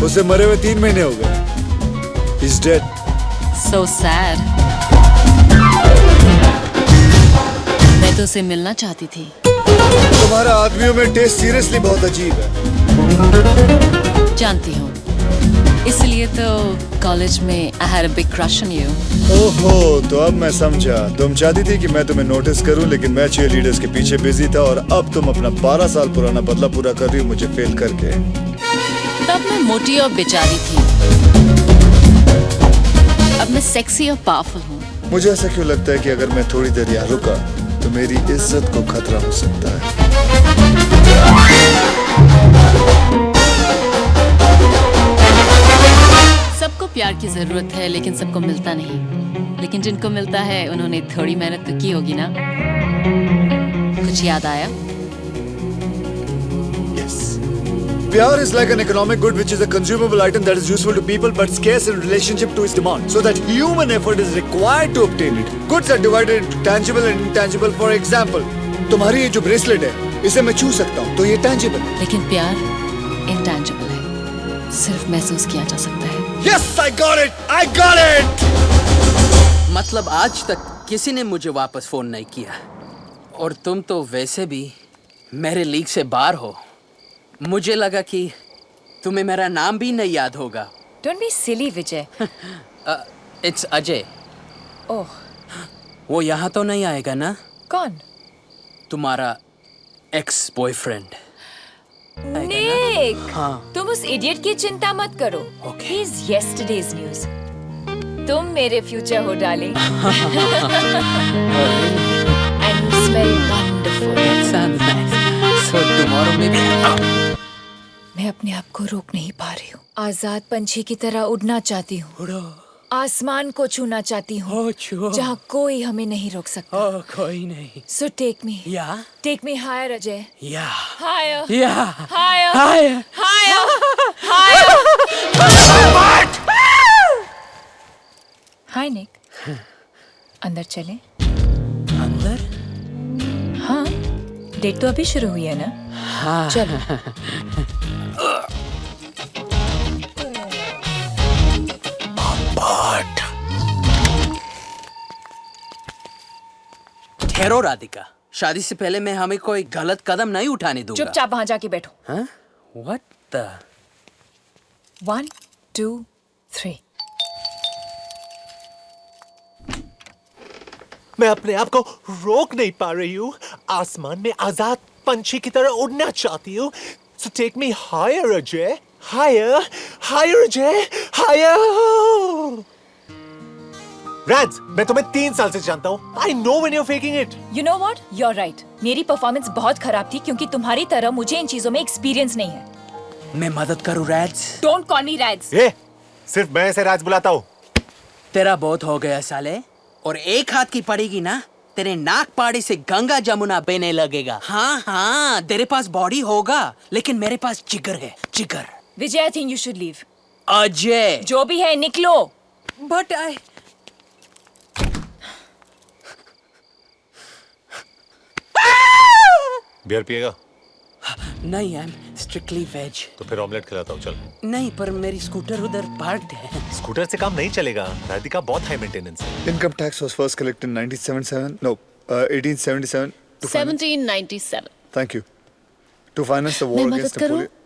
उसे मरे हुए 3 महीने हो गए। He's dead. So sad. मैं तो उसे मिलना चाहती थी। तुम्हारा आदमियों में टेस्ट सीरियसली बहुत अजीब है। जानती हूँ। इसलिए तो कॉलेज में I had a big crush on you. ओहो, तो अब मैं समझा। तुम चाहती थी कि मैं तुम्हें नोटिस करूं, लेकिन मैं चीयर लीडर्स के पीछे बिजी था और अब तुम अपना 12 साल पुराना बदला पूरा कर रही हो मुझे फेल करके। तब मैं मोटी और बेचारी थी। अब मैं सेक्सी और पावरफुल हूँ। मुझे ऐसा क्यों लगता है कि अगर मैं थोड़ी देर यहाँ रुका तो मेरी इज्जत को खतरा हो सकता है। सबको प्यार की जरूरत है, लेकिन सबको मिलता नहीं। लेकिन जिनको मिलता है उन्होंने थोड़ी मेहनत तो की होगी ना। कुछ याद आया? Yes. Pyar is like an economic good which is a consumable item that is useful to people but scarce in relationship to its demand, so that human effort is required to obtain it. Goods are divided into tangible and intangible. For example, तुम्हारी ये जो ब्रेसलेट है इसे मैं छू सकता हूँ तो ये tangible. लेकिन प्यार इंटेंजिबल है, सिर्फ महसूस किया जा सकता है। Yes, I got it! I got it! मतलब आज तक किसी ने मुझे वापस फोन नहीं किया, और तुम तो वैसे भी मेरे लीग से बाहर हो। मुझे लगा कि तुम्हें मेरा नाम भी नहीं याद होगा। Don't be silly, Vijay. It's Ajay. ओह, वो यहाँ तो नहीं आएगा ना? कौन? तुम्हारा एक्स बॉयफ्रेंड। निक, हाँ। तुम उस इडियट की चिंता मत करो। He is yesterday's news. तुम मेरे फ्यूचर हो darling. And you smell wonderful. That sounds nice. So tomorrow maybe. मैं अपने आप को रोक नहीं पा रही हूँ। आजाद पंछी की तरह उड़ना चाहती हूँ। उड़ो। आसमान को छूना चाहती हूँ, जहाँ कोई हमें नहीं रोक सकता। कोई नहीं। So take me. Yeah. Take me higher, Ajay. Yeah. Higher. Yeah. Higher. Higher. Higher. Higher. Hi, Nick. अंदर चलें? अंदर? हाँ, डेट तो अभी शुरू हुई है ना? हाँ। चलो। ठहरो राधिका, शादी से पहले मैं हमें कोई गलत कदम नहीं उठाने दूंगा। चुपचाप वहां जाके बैठो। हाँ? What the? 1, 2, 3. मैं अपने आप को रोक नहीं पा रही हूँ। आसमान में आजाद पंछी की तरह उड़ना चाहती हूँ। So take me higher, Ajay. Higher, higher, Ajay. Higher. Rans, मैं तुम्हें 3 साल से जानता हूँ। I know when you're faking it. You know what? You're right. मेरी परफॉर्मेंस बहुत खराब थी क्योंकि तुम्हारी तरह मुझे इन चीजों में एक्सपीरियंस नहीं है। मैं मदद करूँ राज? Don't call me Raj. ये सिर्फ मैं ऐसे राज बुलाता हूँ। तेरा बहुत हो गया साले, और एक हाथ की पड़ेगी ना, तेरे नाक पाड़ी से गंगा जमुना बहने लगेगा। हाँ हाँ, तेरे पास बॉडी होगा, लेकिन मेरे पास जिगर है, जिगर। विजय, I think you should leave. Ajay. जो भी है निकलो। But I... बियर पिएगा? नहीं, आई एम स्ट्रिक्टली वेज। तो फिर ऑमलेट खिलाता हूँ, चल। नहीं, पर मेरी स्कूटर उधर पार्क्ड है। स्कूटर से काम नहीं चलेगा, राधिका बहुत हाई मेंटेनेंस है। Income tax was first collected in 1977. No, 1877. 1797. Thank you. To finance the war मैं against मदद करूं? Napoleon.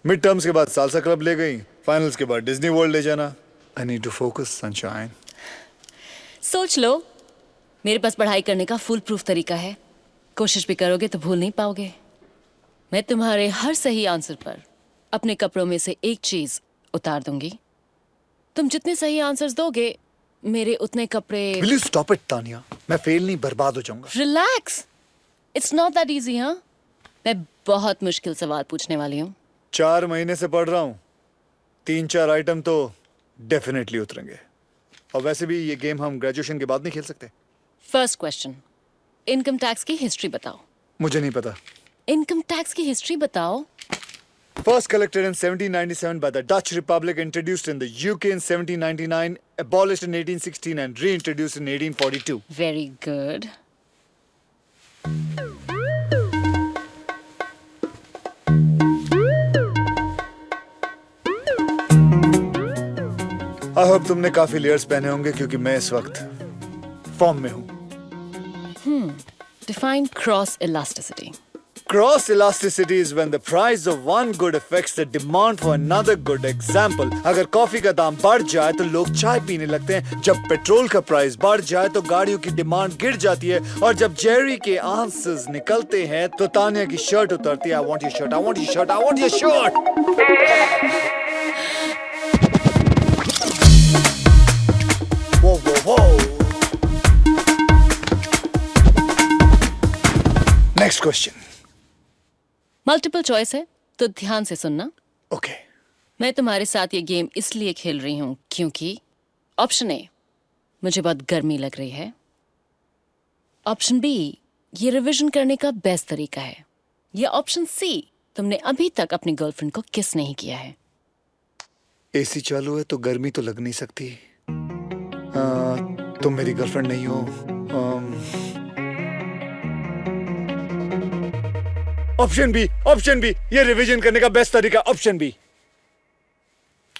मिड टर्म्स के बाद सालसा क्लब ले गई, फाइनल्स के बाद डिज्नी वर्ल्ड ले जाना। I need to focus, sunshine. सोच लो, मेरे पास पढ़ाई करने का फुल प्रूफ तरीका है। कोशिश भी करोगे तो भूल नहीं पाओगे। मैं तुम्हारे हर सही आंसर पर अपने कपड़ों में से एक चीज उतार दूंगी। तुम जितने सही आंसर्स दोगे, मेरे उतने कपड़े। Will you stop it, Tania? मैं फेल नहीं, बर्बाद हो जाऊंगा। Relax, it's not that easy. हाँ, मैं बहुत मुश्किल सवाल पूछने वाली हूँ। 4 महीने से पढ़ रहा हूँ, 3-4 आइटम तो डेफिनेटली उतरेंगे। और वैसे भी ये गेम हम ग्रेजुएशन के बाद नहीं खेल सकते। फर्स्ट क्वेश्चन, इनकम टैक्स की हिस्ट्री बताओ। मुझे नहीं पता। इनकम टैक्स की हिस्ट्री बताओ। First collected in 1797 by the Dutch Republic, introduced in the UK in 1799, abolished in 1816 and reintroduced in 1842. Very good. I hope तुमने काफी लेयर्स पहने होंगे क्योंकि मैं इस वक्त फॉर्म में हूँ। Define cross elasticity. Cross elasticity is when the price of one good affects the demand for another good. Example, अगर कॉफी का दाम बढ़ जाए तो लोग चाय पीने लगते हैं, जब पेट्रोल का प्राइस बढ़ जाए तो गाड़ियों की डिमांड गिर जाती है, और जब जेरी के आंसर्स निकलते हैं तो तानिया की शर्ट उतरती है। I want your shirt, I want your shirt, I want your shirt. Whoa, whoa, whoa. Next question. Multiple choice है तो ध्यान से सुनना। ओके। मैं तुम्हारे साथ ये गेम इसलिए खेल रही हूँ क्योंकि ऑप्शन ए, मुझे बहुत गर्मी लग रही है। ऑप्शन बी, ये रिवीजन करने का बेस्ट तरीका है। या ऑप्शन सी, तुमने अभी तक अपनी गर्लफ्रेंड को किस नहीं किया है? एसी चालू है तो गर्मी तो लग नहीं सकती। तुम मेरी गर्लफ्रेंड नहीं हो। ऑप्शन बी, ये रिवीजन करने का बेस्ट तरीका, ऑप्शन बी।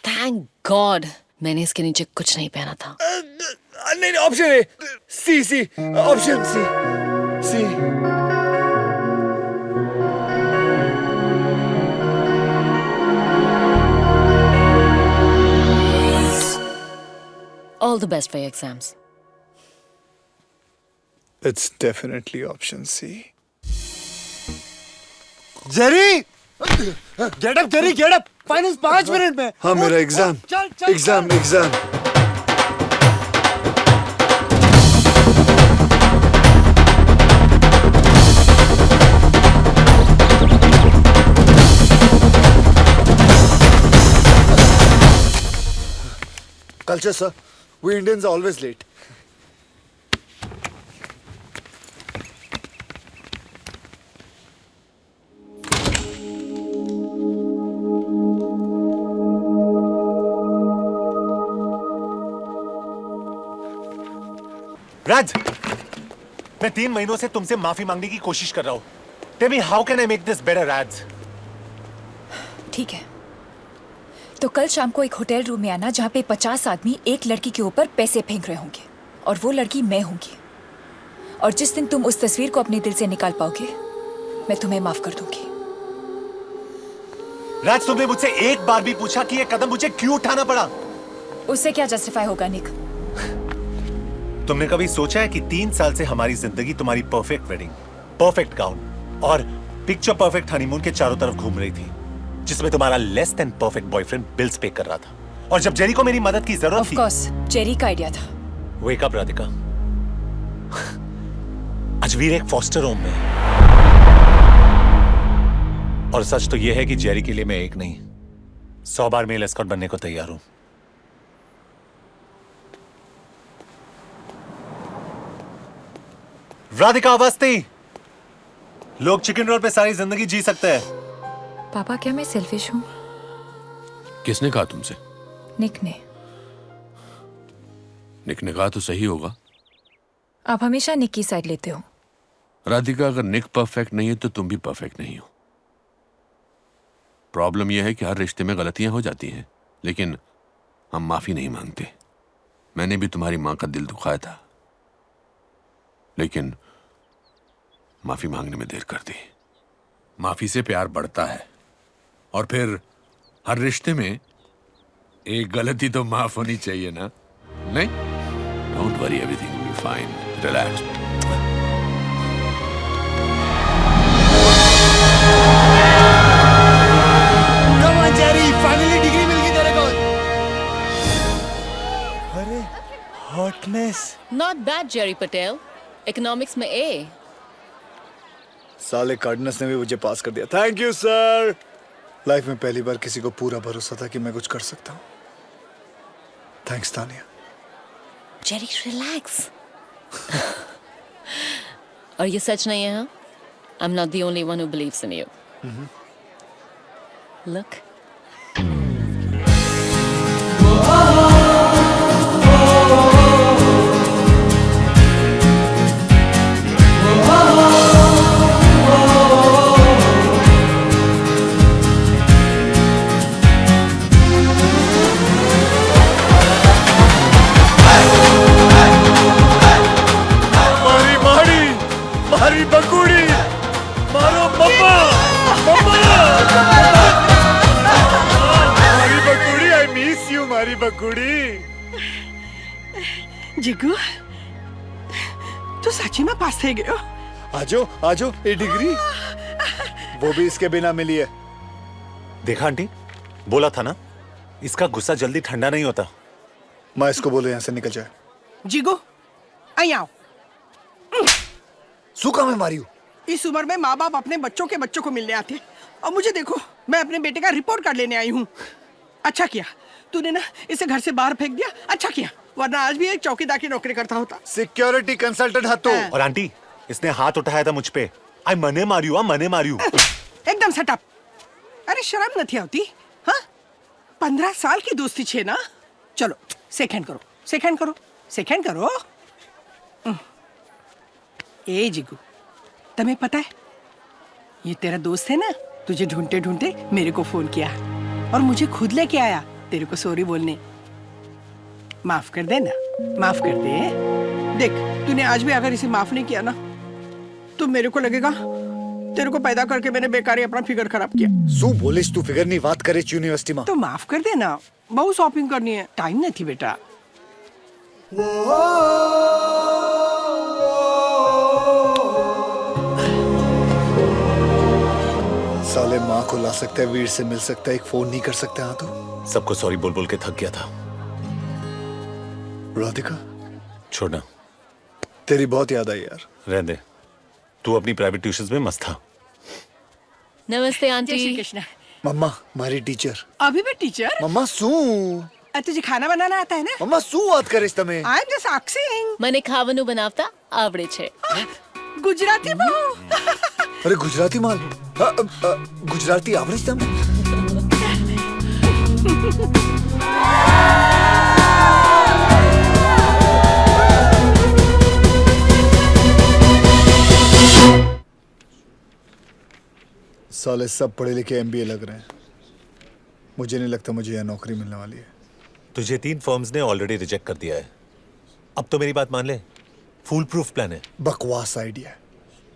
थैंक गॉड मैंने इसके नीचे कुछ नहीं पहना था। नहीं, ऑप्शन है C, option C. All the best for your exams. It's definitely option C. Jerry, get up, finals 5 minute में। हाँ, मेरा exam. Culture, sir. We Indians are always late. राज, मैं 3 महीनों से तुमसे माफी मांगने की कोशिश कर रहा हूं। Tell me, how can I make this better, राज? ठीक है, तो कल शाम को एक होटल रूम में आना जहाँ पे 50 आदमी एक लड़की के ऊपर पैसे फेंक रहे होंगे और वो लड़की मैं होंगी। और जिस दिन तुम उस तस्वीर को अपने दिल से निकाल पाओगे, मैं तुम्हें माफ कर दूंगी। राज, तुमने मुझसे एक बार भी पूछा कि ये कदम मुझे क्यों उठाना पड़ा? उससे क्या जस्टिफाई होगा निक? तुमने कभी सोचा है कि 3 साल से हमारी जिंदगी तुम्हारी परफेक्ट वेडिंग, परफेक्ट गाउन और पिक्चर परफेक्ट हनीमून के चारों तरफ घूम रही थी, जिसमें तुम्हारा less than perfect boyfriend bills पे कर रहा था, और जब जेरी को मेरी मदद की जरूरत थी। ऑफ कोर्स जेरी का आइडिया था। वेक अप राधिका, अजवीर एक फॉस्टर होम में है, और सच तो यह है कि जेरी के लिए मैं एक नहीं 100 बार मेल एस्कॉर्ट बनने को तैयार हूं। राधिका अवस्थी, लोग चिकन रोल पे सारी जिंदगी जी सकते हैं। पापा, क्या मैं सेल्फिश हूँ? किसने कहा तुमसे? निक ने। निक ने कहा तो सही होगा। आप हमेशा निक की साइड लेते हो। राधिका, अगर निक परफेक्ट नहीं है तो तुम भी परफेक्ट नहीं हो। प्रॉब्लम यह है कि हर रिश्ते में गलतियां हो जाती हैं, लेकिन हम माफी नहीं मांगते। मैंने भी तुम्हारी मां का दिल दुखाया था, लेकिन माफी मांगने में देर कर दी। माफी से प्यार बढ़ता है, और फिर हर रिश्ते में एक गलती तो माफ होनी चाहिए ना? नहीं? Don't worry, everything will be fine, relax. Come on Jerry, finally degree मिल गई तेरे को। अरे hotness. Not bad, Jerry Patel. Economics में A. साले कार्डनस ने भी मुझे पास कर दिया। Thank you sir. लाइफ में पहली बार किसी को पूरा भरोसा था कि मैं कुछ कर सकता हूँ। थैंक्स तानिया। Jerry relax. और ये सच नहीं है, हाँ? I'm not the only one who believes in you. Look. मारी बकुड़ी, मारो मम्मा, मारी बकुड़ी, आई मिस यू मारी बकुड़ी। जिगू, तू सच्ची में पास थे गयो? आजो, ये डिग्री वो भी इसके बिना मिली है। देखा आंटी, बोला था ना, इसका गुस्सा जल्दी ठंडा नहीं होता। मैं इसको बोलो यहाँ से निकल जाए। जिगू, आई आओ। सूखा में मारी हूँ। इस उम्र में माँ बाप अपने बच्चों को मिलने आते, और मुझे देखो, मैं अपने बेटे का रिपोर्ट कार्ड लेने आई हूँ। अच्छा किया तूने ना इसे घर से बाहर फेंक दिया, अच्छा किया, वरना आज भी एक चौकीदार की नौकरी करता होता। सिक्योरिटी कंसल्टेंट हाथों। और आंटी, इसने हाथ उठाया था मुझ पे। आई मने मारियो। एकदम सेटअप। अरे शर्म નથી આવતી? हाँ 15 साल की दोस्ती छे ना। चलो सेकंड करो, सेकंड करो, सेकंड करो। ए जिगू, तुम्हें पता है ये तेरा दोस्त है ना, तुझे ढूंढते ढूंढते मेरे को फोन किया और मुझे खुद लेके आया तेरे को सॉरी बोलने। माफ कर दे ना, माफ कर दे। देख तूने आज भी अगर इसे माफ नहीं किया ना तो मेरे को लगेगा तेरे को पैदा करके मैंने बेकार ही अपना फिगर खराब किया। શું બોલીશ તું ફિગર ની વાત કરે છે યુનિવર્સિટીમાં? तो माफ कर देना, बहुत शॉपिंग करनी है, टाइम नहीं थी बेटा। साले माँ को ला सकता है, वीर से मिल सकता है, एक फोन नहीं कर सकते? हाँ तो सबको सॉरी बोल बोल के थक गया था। राधिका छोड़ना, तेरी बहुत याद आई यार। रहने दे, तू अपनी प्राइवेट ट्यूशंस में मस्त था। नमस्ते जय श्री आंटी। कृष्ण। मम्मा मारी टीचर। अभी भी टीचर? मम्मा सू तुझे खाना बनाना आता है ना? मम्मा सू बात करे તમે? I am just asking. મને ખાવાનું બનાવતા આવડે છે। गुजराती बहू। अरे गुजराती माल। गुजराती आवड़े છે તમને? साले सब पढ़े लिखे एमबीए लग रहे हैं। मुझे नहीं लगता मुझे यह नौकरी मिलने वाली है। तुझे 3 फर्म्स ने ऑलरेडी रिजेक्ट कर दिया है। अब तो मेरी बात मान ले, फूल प्रूफ प्लान है। बकवास आइडिया है।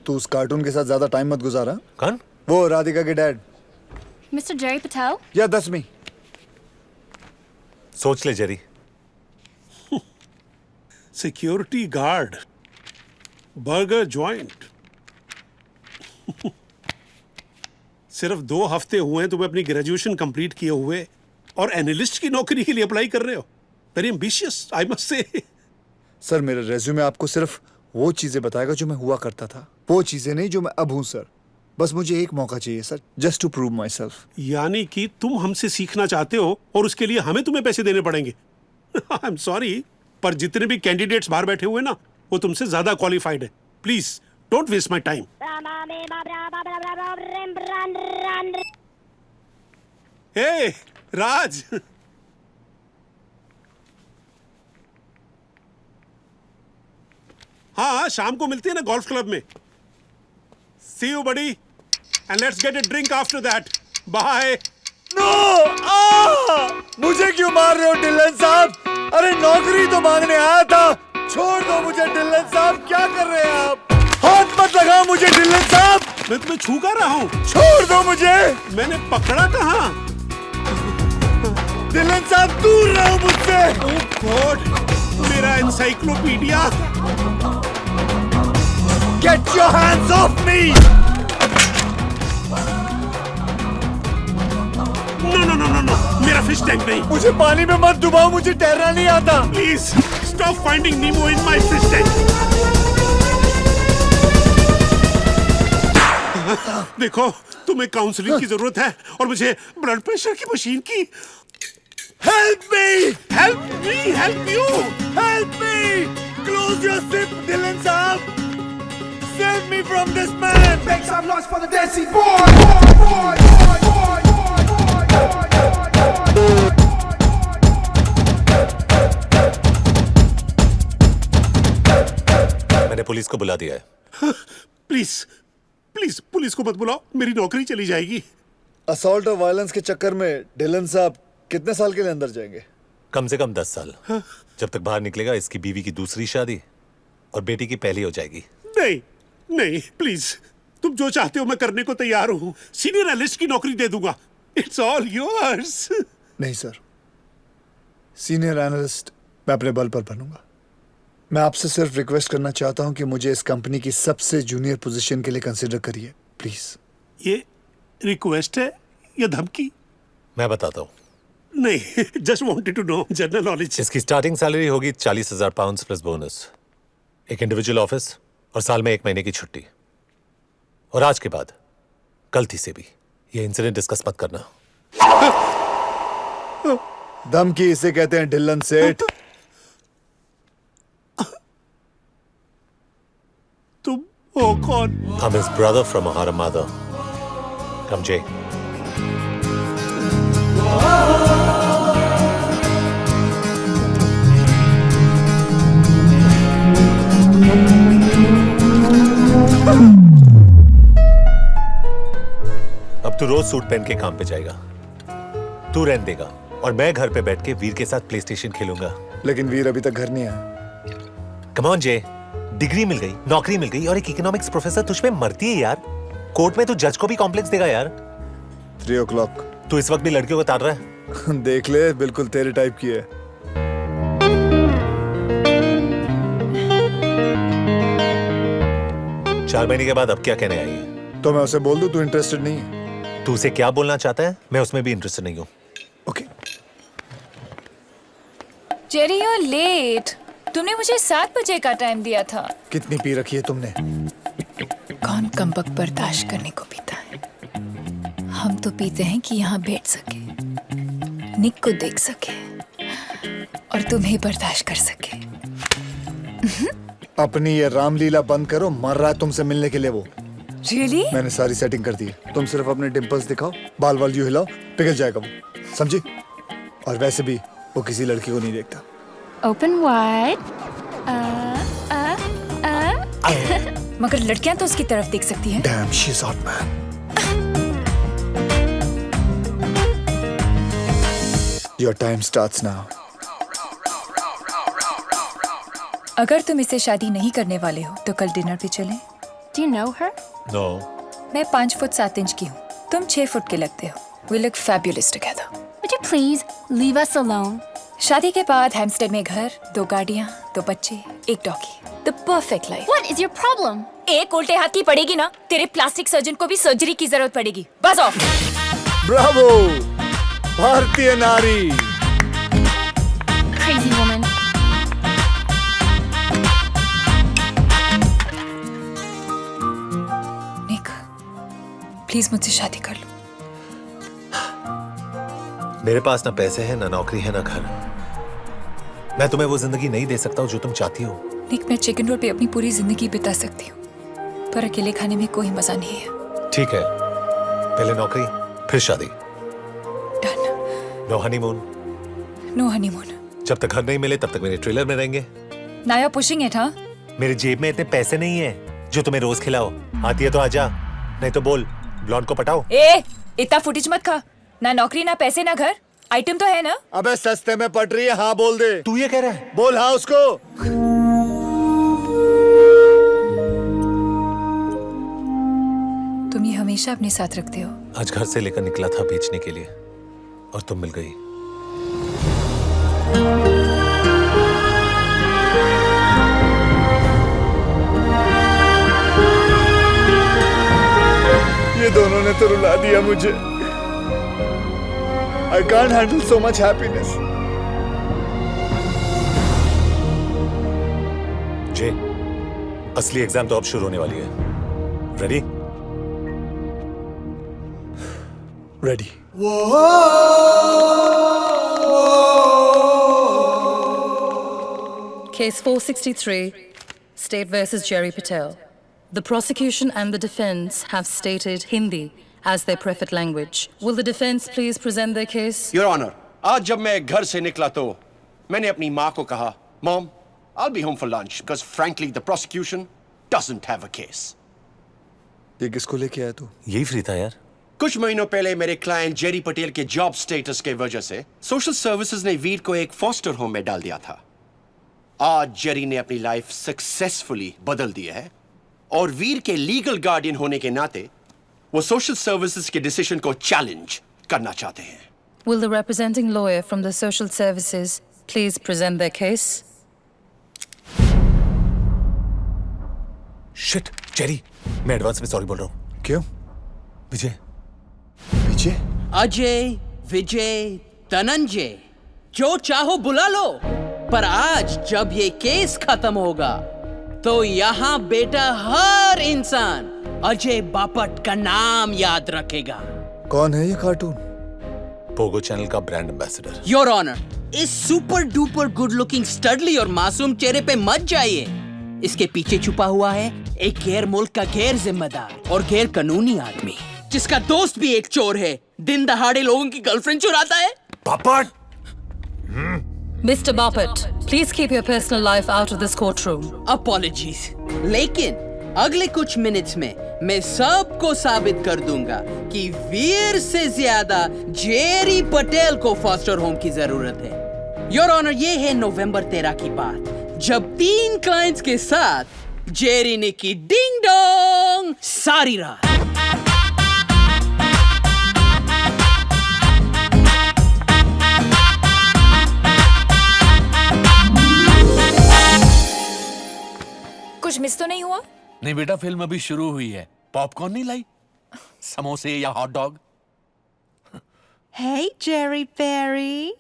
तू उस कार्टून के साथ ज्यादा टाइम मत गुजारा। कौन? वो राधिका के डैड। Mr. Jerry Patel? या 10वीं। सोच ले Jerry. Security guard, burger joint. सिर्फ 2 हफ्ते हुए हैं तुम्हें अपनी ग्रेजुएशन कंप्लीट किए हुए और एनालिस्ट की नौकरी के लिए अप्लाई कर रहे हो। Very ambitious I must say. Sir मेरा रेज्यूमे आपको सिर्फ वो चीजें बताएगा जो मैं हुआ करता था, वो चीजें नहीं जो मैं अब हूं सर। बस मुझे एक मौका चाहिए sir, just to prove myself. यानी कि तुम हमसे सीखना चाहते हो और उसके लिए हमें तुम्हें पैसे देने पड़ेंगे। आई एम सॉरी, पर जितने भी कैंडिडेट्स बाहर बैठे हुए ना वो तुमसे ज्यादा क्वालिफाइड है। Please don't waste my time. Hey Raj, हाँ शाम को मिलते हैं ना गोल्फ क्लब में। See you buddy and let's get a drink after that. Bye. No! मुझे क्यों मार रहे हो डिलन साहब? अरे नौकरी तो मांगने आया था। छोड़ दो मुझे डिलन साहब, क्या कर रहे हैं आप? हाथ मत लगाओ मुझे डिलन साहब। मैं तुम्हें छू कर रहा हूँ। छोड़ दो मुझे। मैंने पकड़ा कहाँ? डिलन साहब दूर रहो मुझसे। ओह गॉड, मेरा encyclopedia. Get your hands off me! No no no no no, मेरा फिश टैंक नहीं। मुझे पानी में मत डुबाओ, मुझे तैरना नहीं आता। Please stop finding Nemo in my fish tank. देखो तुम्हें काउंसलिंग की जरूरत है और मुझे ब्लड प्रेशर की मशीन की। Help me! Help me! Help you! Help me! Close your zip, Dylan साहब. Save me from this man. Make some noise for the dancing boy. मैंने पुलिस को बुला दिया है। प्लीज प्लीज पुलिस को मत बुलाओ, मेरी नौकरी चली जाएगी। असॉल्ट और वायलेंस के चक्कर में डिलन साहब कितने साल के लिए अंदर जाएंगे? कम से कम 10 साल। जब तक बाहर निकलेगा इसकी बीवी की दूसरी शादी और बेटी की पहली हो जाएगी। नहीं नहीं प्लीज, तुम जो चाहते हो मैं करने को तैयार हूँ। सीनियर एनालिस्ट की नौकरी दे दूंगा। It's all yours. नहीं सर, सीनियर एनालिस्ट मैं अपने बल पर बनूंगा। मैं आपसे सिर्फ रिक्वेस्ट करना चाहता हूं कि मुझे इस कंपनी की सबसे जूनियर पोजीशन के लिए कंसीडर करिए प्लीज। ये रिक्वेस्ट है या धमकी? मैं बताता हूँ। नहीं, just wanted to know general knowledge. इसकी स्टार्टिंग सैलरी होगी 40,000 पाउंड प्लस बोनस, एक इंडिविजुअल ऑफिस और साल में 1 महीने की छुट्टी। और आज के बाद गलती से भी ये इंसिडेंट डिस्कस मत करना। धमकी इसे कहते हैं डिलन सेठ। तुम हो कौन? I'm his brother from Maharamada. कम जे। अब तू रोज सूट पहन के काम पे जाएगा, तू रहने देगा और मैं घर पे बैठ के वीर के साथ प्ले स्टेशन खेलूंगा। लेकिन वीर अभी तक घर नहीं आया। कम ऑन जे, डिग्री मिल गई, नौकरी मिल गई और एक इकोनॉमिक्स प्रोफेसर तुझ पे मरती है यार। कोर्ट में तू जज को भी कॉम्प्लेक्स देगा यार। 3 o'clock। तू इस वक्त भी लड़कियों को ताड़ रहा है? देख ले, बिल्कुल तेरे टाइप की है। चार महीने के बाद अब क्या कहने आई है? तो मैं उसे बोल दूं तू इंटरेस्टेड नहीं है? तू उसे क्या बोलना चाहता है? मैं उसमें भी इंटरेस्टेड नहीं हूँ। Okay. Jerry you are late. तुमने मुझे 7 बजे का टाइम दिया था। कितनी पी रखी है तुमने? कौन कमबख्त बर्दाश्त करने को पीता है? हम तो पीते हैं कि यहाँ बैठ सके, निक को देख सके और तुम्हें बर्दाश्त कर सके। अपनी ये रामलीला बंद करो, मर रहा है तुमसे मिलने के लिए वो। Really? मैंने सारी सेटिंग कर दी है। तुम सिर्फ अपने डिंपल्स दिखाओ, बाल वाल यूं हिलाओ, पिघल जाएगा वो, समझी? और वैसे भी वो किसी लड़की को नहीं देखता। Open wide. मगर लड़कियां तो उसकी तरफ देख सकती हैं। Damn, she's hot man. Your time starts now. अगर तुम इससे शादी नहीं करने वाले हो तो कल डिनर पे चलें। Do you know her? No. मैं 5 फुट 7 इंच की हूँ, तुम 6 फुट के लगते हो। We look fabulous together. Would you please leave us alone? शादी के बाद हैम्स्टेड में घर, 2 गाड़ियाँ, 2 बच्चे, 1 doggy. The perfect life. What is your problem? एक उल्टे हाथ की पड़ेगी ना, तेरे प्लास्टिक सर्जन को भी सर्जरी की जरूरत पड़ेगी। बस ऑफ। ब्रावो, भारतीय नारी। Crazy woman. निक, प्लीज मुझसे शादी कर लो। मेरे पास ना पैसे हैं, ना नौकरी है, ना घर। मैं तुम्हें वो जिंदगी नहीं दे सकता हूँ जो तुम चाहती हो। निक, मैं चिकन रोल पे अपनी पूरी जिंदगी बिता सकती हूँ, पर अकेले खाने में कोई मजा नहीं है। ठीक है, पहले नौकरी फिर शादी। No honeymoon. No honeymoon. जब तक घर नहीं मिले तब तक मेरे ट्रेलर में रहेंगे। नाया पुशिंग इट, हाँ? मेरे जेब में इतने पैसे नहीं है जो तुम्हें रोज खिलाओ। आती है तो आजा, नहीं तो बोल ब्लॉन्ड को पटाओ। ए, इतना फुटेज मत खा। ना नौकरी, ना पैसे, ना घर। आइटम तो है ना? अबे सस्ते में पट रही है, हाँ बोल दे। तू ये कह रहा है? बोल हाँ उसको। तुम ये हमेशा अपने साथ रखते हो। आज घर से लेकर निकला था बेचने के लिए और तुम मिल गई। ये दोनों ने तो रुला दिया मुझे। I can't handle so much happiness. जे, असली एग्जाम तो अब शुरू होने वाली है। Ready? Ready. Case 463, State versus Jerry Patel. The prosecution and the defense have stated Hindi as their preferred language. Will the defense please present their case? Your Honor, आज जब मैं घर से निकला तो मैंने अपनी माँ को कहा, Mom, I'll be home for lunch because frankly the prosecution doesn't have a case. ये किसको लेके आया तू? यही फ्री था यार। कुछ महीनों पहले मेरे क्लाइंट जेरी पटेल के जॉब स्टेटस के वजह से सोशल सर्विसेज ने वीर को एक फॉस्टर होम में डाल दिया था। आज जेरी ने अपनी लाइफ सक्सेसफुली बदल दी है और वीर के लीगल गार्डियन होने के नाते वो सोशल सर्विसेज के डिसीजन को चैलेंज करना चाहते हैं। Will the representing lawyer from the social services please present their case? Shit, Jerry, मैं एडवांस में सॉरी बोल रहा हूँ। क्यों? विजय। विजय? अजय, विजय, धनंजय, जो चाहो बुला लो, पर आज जब ये केस खत्म होगा तो यहाँ बेटा हर इंसान अजय बापट का नाम याद रखेगा। कौन है ये कार्टून? पोगो चैनल का ब्रांड एम्बेसडर। योर ऑनर, इस super duper good looking steadily और मासूम चेहरे पे मत जाइए। इसके पीछे छुपा हुआ है एक गैर मुल्क का गैर जिम्मेदार और गैर कानूनी आदमी। जिसका दोस्त भी एक चोर है, दिन दहाड़े लोगों की गर्लफ्रेंड चुराता है? Bapat! Mr. Bapat, please keep your personal life out of this courtroom. Apologies. लेकिन अगले कुछ मिनट्स में मैं सबको साबित कर दूंगा कि वीर से ज्यादा जेरी पटेल को फॉस्टर होम की जरूरत है। योर ऑनर, ये है नवंबर 13 की बात, जब 3 क्लाइंट्स के साथ जेरी ने की डिंग डोंग सारी रात। कुछ मिस तो नहीं हुआ? नहीं बेटा, फिल्म अभी शुरू हुई है। पॉपकॉर्न नहीं लाई? समोसे या hot dog? Hey, Jerry Perry.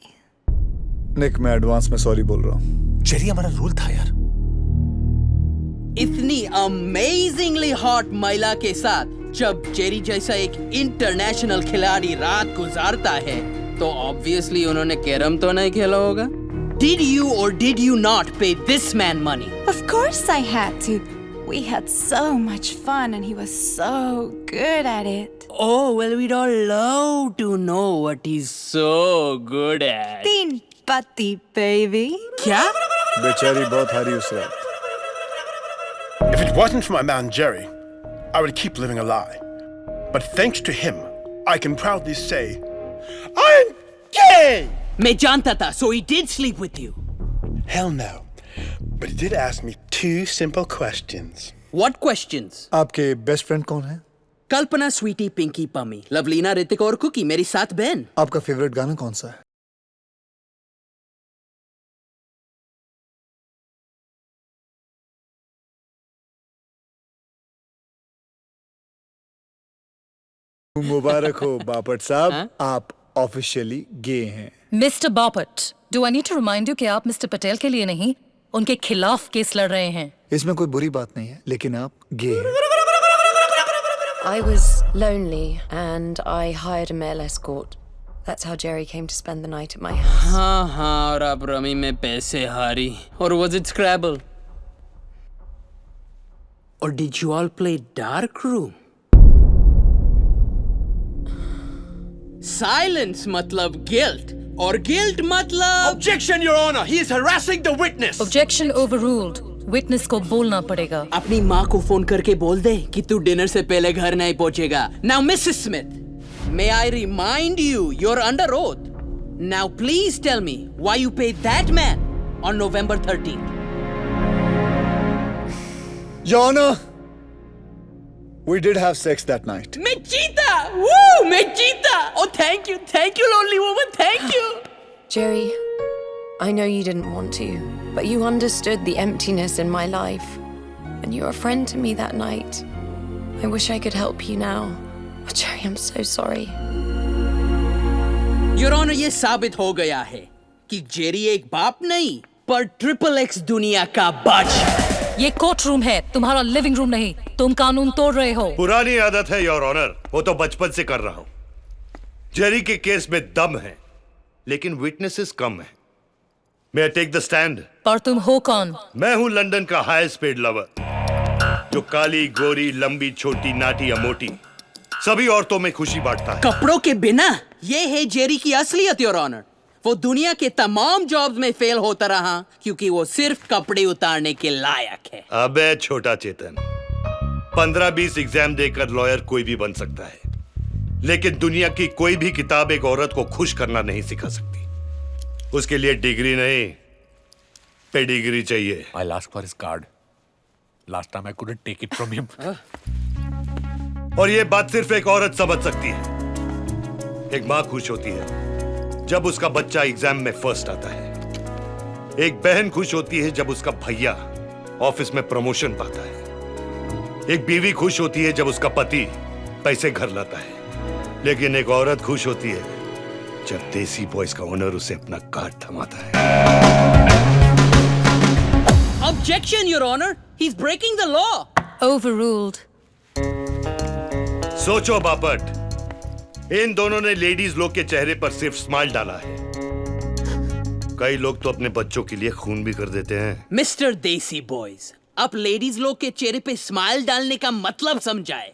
निक, मैं एडवांस में सॉरी बोल रहा हूँ। जेरी हमारा रूल था यार। इतनी अमेजिंगली हॉट महिला के साथ जब जेरी जैसा एक इंटरनेशनल खिलाड़ी रात गुजारता है, तो ऑब्वियसली उन्होंने कैरम तो नहीं खेला होगा। Did you or did you not pay this man money? Of course I had to. We had so much fun and he was so good at it. Oh, well, we'd all love to know what he's so good at. Teen putty, baby. क्या? बेचारी बहुत हारी उस रात। If it wasn't for my man Jerry, I would keep living a lie. But thanks to him, I can proudly say, I'm gay! मैं जानता था, so he did sleep with you. Hell no. But he did ask me 2 simple questions. What questions? आपके बेस्ट फ्रेंड कौन है? कल्पना, स्वीटी, पिंकी, पमी, लवलीना, ऋतिक और कुकी, मेरी 7 बहन। आपका फेवरेट गाना कौन सा है? मुबारक हो बापट साहब, आप ऑफिशियली गे हैं। Mr. Bapat, do I need to remind you कि आप मिस्टर पटेल के लिए नहीं, उनके खिलाफ केस लड़ रहे हैं। इसमें कोई बुरी बात नहीं है, लेकिन आप गे हैं। I was lonely and I hired a male escort. That's how Jerry came to spend the night at my house. हाँ, और आप रमी में पैसे हारी। और was it Scrabble? Or did you all play Dark Room? Silence मतलब guilt. और guilt मतलब Objection, Your Honor! He is harassing the witness! Objection overruled. Witness को बोलना पड़ेगा। अपनी माँ को फोन करके बोल दे कि तू डिनर से पहले घर नहीं पहुंचेगा। Now, Mrs. Smith, may I remind you, you're under oath. Now, please tell me why you paid that man on November 13th. Your Honor, we did have sex that night. मैं जीता! Woo! मैं जीता! Oh, thank you, lonely woman, thank you. Jerry, I know you didn't want to, but you understood the emptiness in my life. And you were a friend to me that night. I wish I could help you now. Oh, Jerry, I'm so sorry. Your Honor, ये साबित हो गया है कि जेरी एक बाप नहीं, पर XXX दुनिया का बादशाह। ये कोर्ट रूम है, तुम्हारा लिविंग रूम नहीं। तुम कानून तोड़ रहे हो। पुरानी आदत है योर ऑनर, वो तो बचपन से कर रहा हूं। जेरी के केस में दम है, लेकिन विटनेसेस कम है। May I take the stand? पर तुम हो कौन? मैं हूं लंदन का हाईएस्ट पेड लवर, जो काली, गोरी, लंबी, छोटी, नाटी या मोटी सभी औरतों में खुशी बांटता है। कपड़ों के बिना ये है जेरी की असलियत, योर ऑनर। वो दुनिया के तमाम जॉब्स में फेल होता रहा क्योंकि वो सिर्फ कपड़े उतारने के लायक है। अबे छोटा चेतन, 15-20 एग्जाम देकर लॉयर कोई भी बन सकता है, लेकिन दुनिया की कोई भी किताब एक औरत को खुश करना नहीं सिखा सकती। उसके लिए डिग्री नहीं, पेडिग्री चाहिए। I'll ask for his card. Last time I couldn't take it from him. और ये बात सिर्फ एक औरत समझ सकती है। एक माँ खुश होती है जब उसका बच्चा एग्जाम में फर्स्ट आता है। एक बहन खुश होती है जब उसका भैया ऑफिस में प्रमोशन पाता है। एक बीवी खुश होती है जब उसका पति पैसे घर लाता है। लेकिन एक औरत खुश होती है जब देसी बॉयज का ओनर उसे अपना कार्ड थमाता है। Objection, Your Honor! He's breaking the law. Overruled. सोचो बापट, इन दोनों ने लेडीज लोग के चेहरे पर सिर्फ स्माइल डाला है। कई लोग तो अपने बच्चों के लिए खून भी कर देते हैं। मिस्टर देसी बॉयज, आप लेडीज लोग के चेहरे पे स्माइल डालने का मतलब समझाए।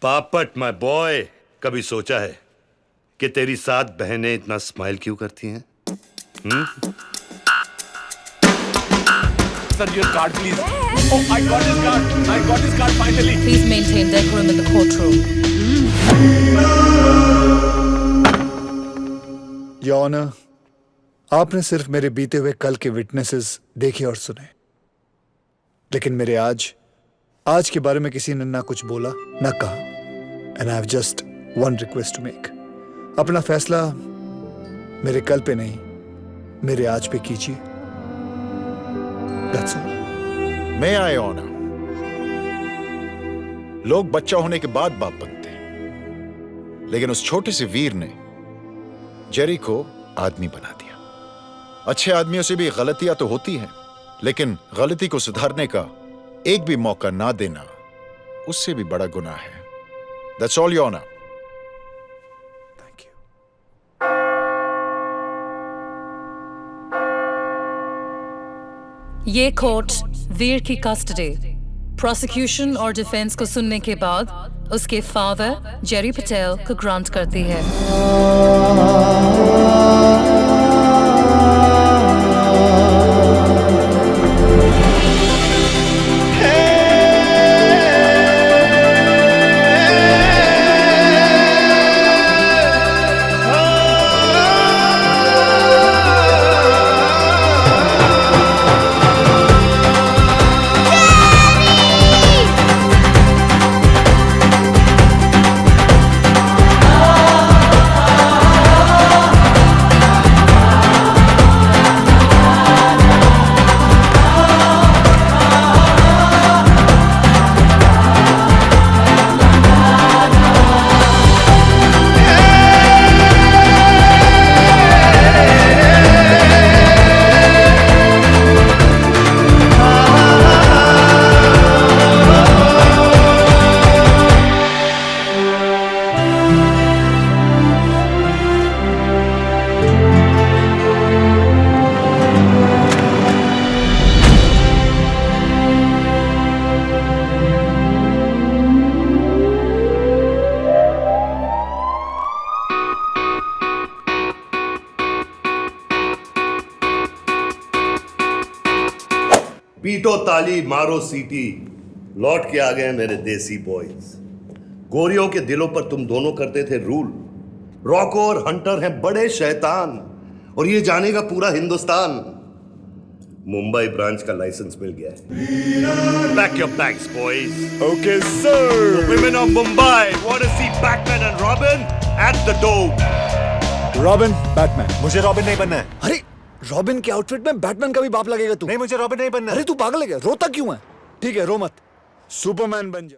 बापट माय बॉय, कभी सोचा है कि तेरी 7 बहनें इतना स्माइल क्यों करती हैं? Sir, your card, please. Oh, I got his card. I got his card finally. Please maintain decorum in the courtroom. Your Honor, आपने सिर्फ मेरे बीते हुए कल के विटनेसेस देखे और सुने, लेकिन मेरे आज के बारे में किसी ने ना कुछ बोला ना कहा। And I have just one request to make. अपना फैसला मेरे कल पे नहीं, मेरे आज पे कीजिए। That's all. मैं आए ऑनर। लोग बच्चा होने के बाद बाप बनते हैं, लेकिन उस छोटे से वीर ने जेरी को आदमी बना दिया। अच्छे आदमियों से भी गलतियां तो होती हैं, लेकिन गलती को सुधारने का एक भी मौका ना देना उससे भी बड़ा गुनाह है। That's all, Your Honor. ये कोर्ट वीर की कस्टडी, प्रोसिक्यूशन और डिफेंस को सुनने के बाद उसके फादर जेरी पटेल को ग्रांट करती है। पीटो ताली, मारो सीटी, लौट के आ गए मेरे देसी बॉयज। गोरियों के दिलों पर तुम दोनों करते थे रूल। रॉको और हंटर हैं बड़े शैतान, और ये जानेगा पूरा हिंदुस्तान। मुंबई ब्रांच का लाइसेंस मिल गया है। Pack your bags, boys. Okay, sir. Women of Mumbai want to see Batman and Robin at the Dome. Robin, Batman. मुझे रॉबिन नहीं बनना है। अरे रॉबिन के आउटफिट में बैटमैन का भी बाप लगेगा तू। नहीं, मुझे रॉबिन नहीं बनना है। अरे तू पागल है क्या? रोता क्यों है? ठीक है, रो मत, सुपरमैन बन जा।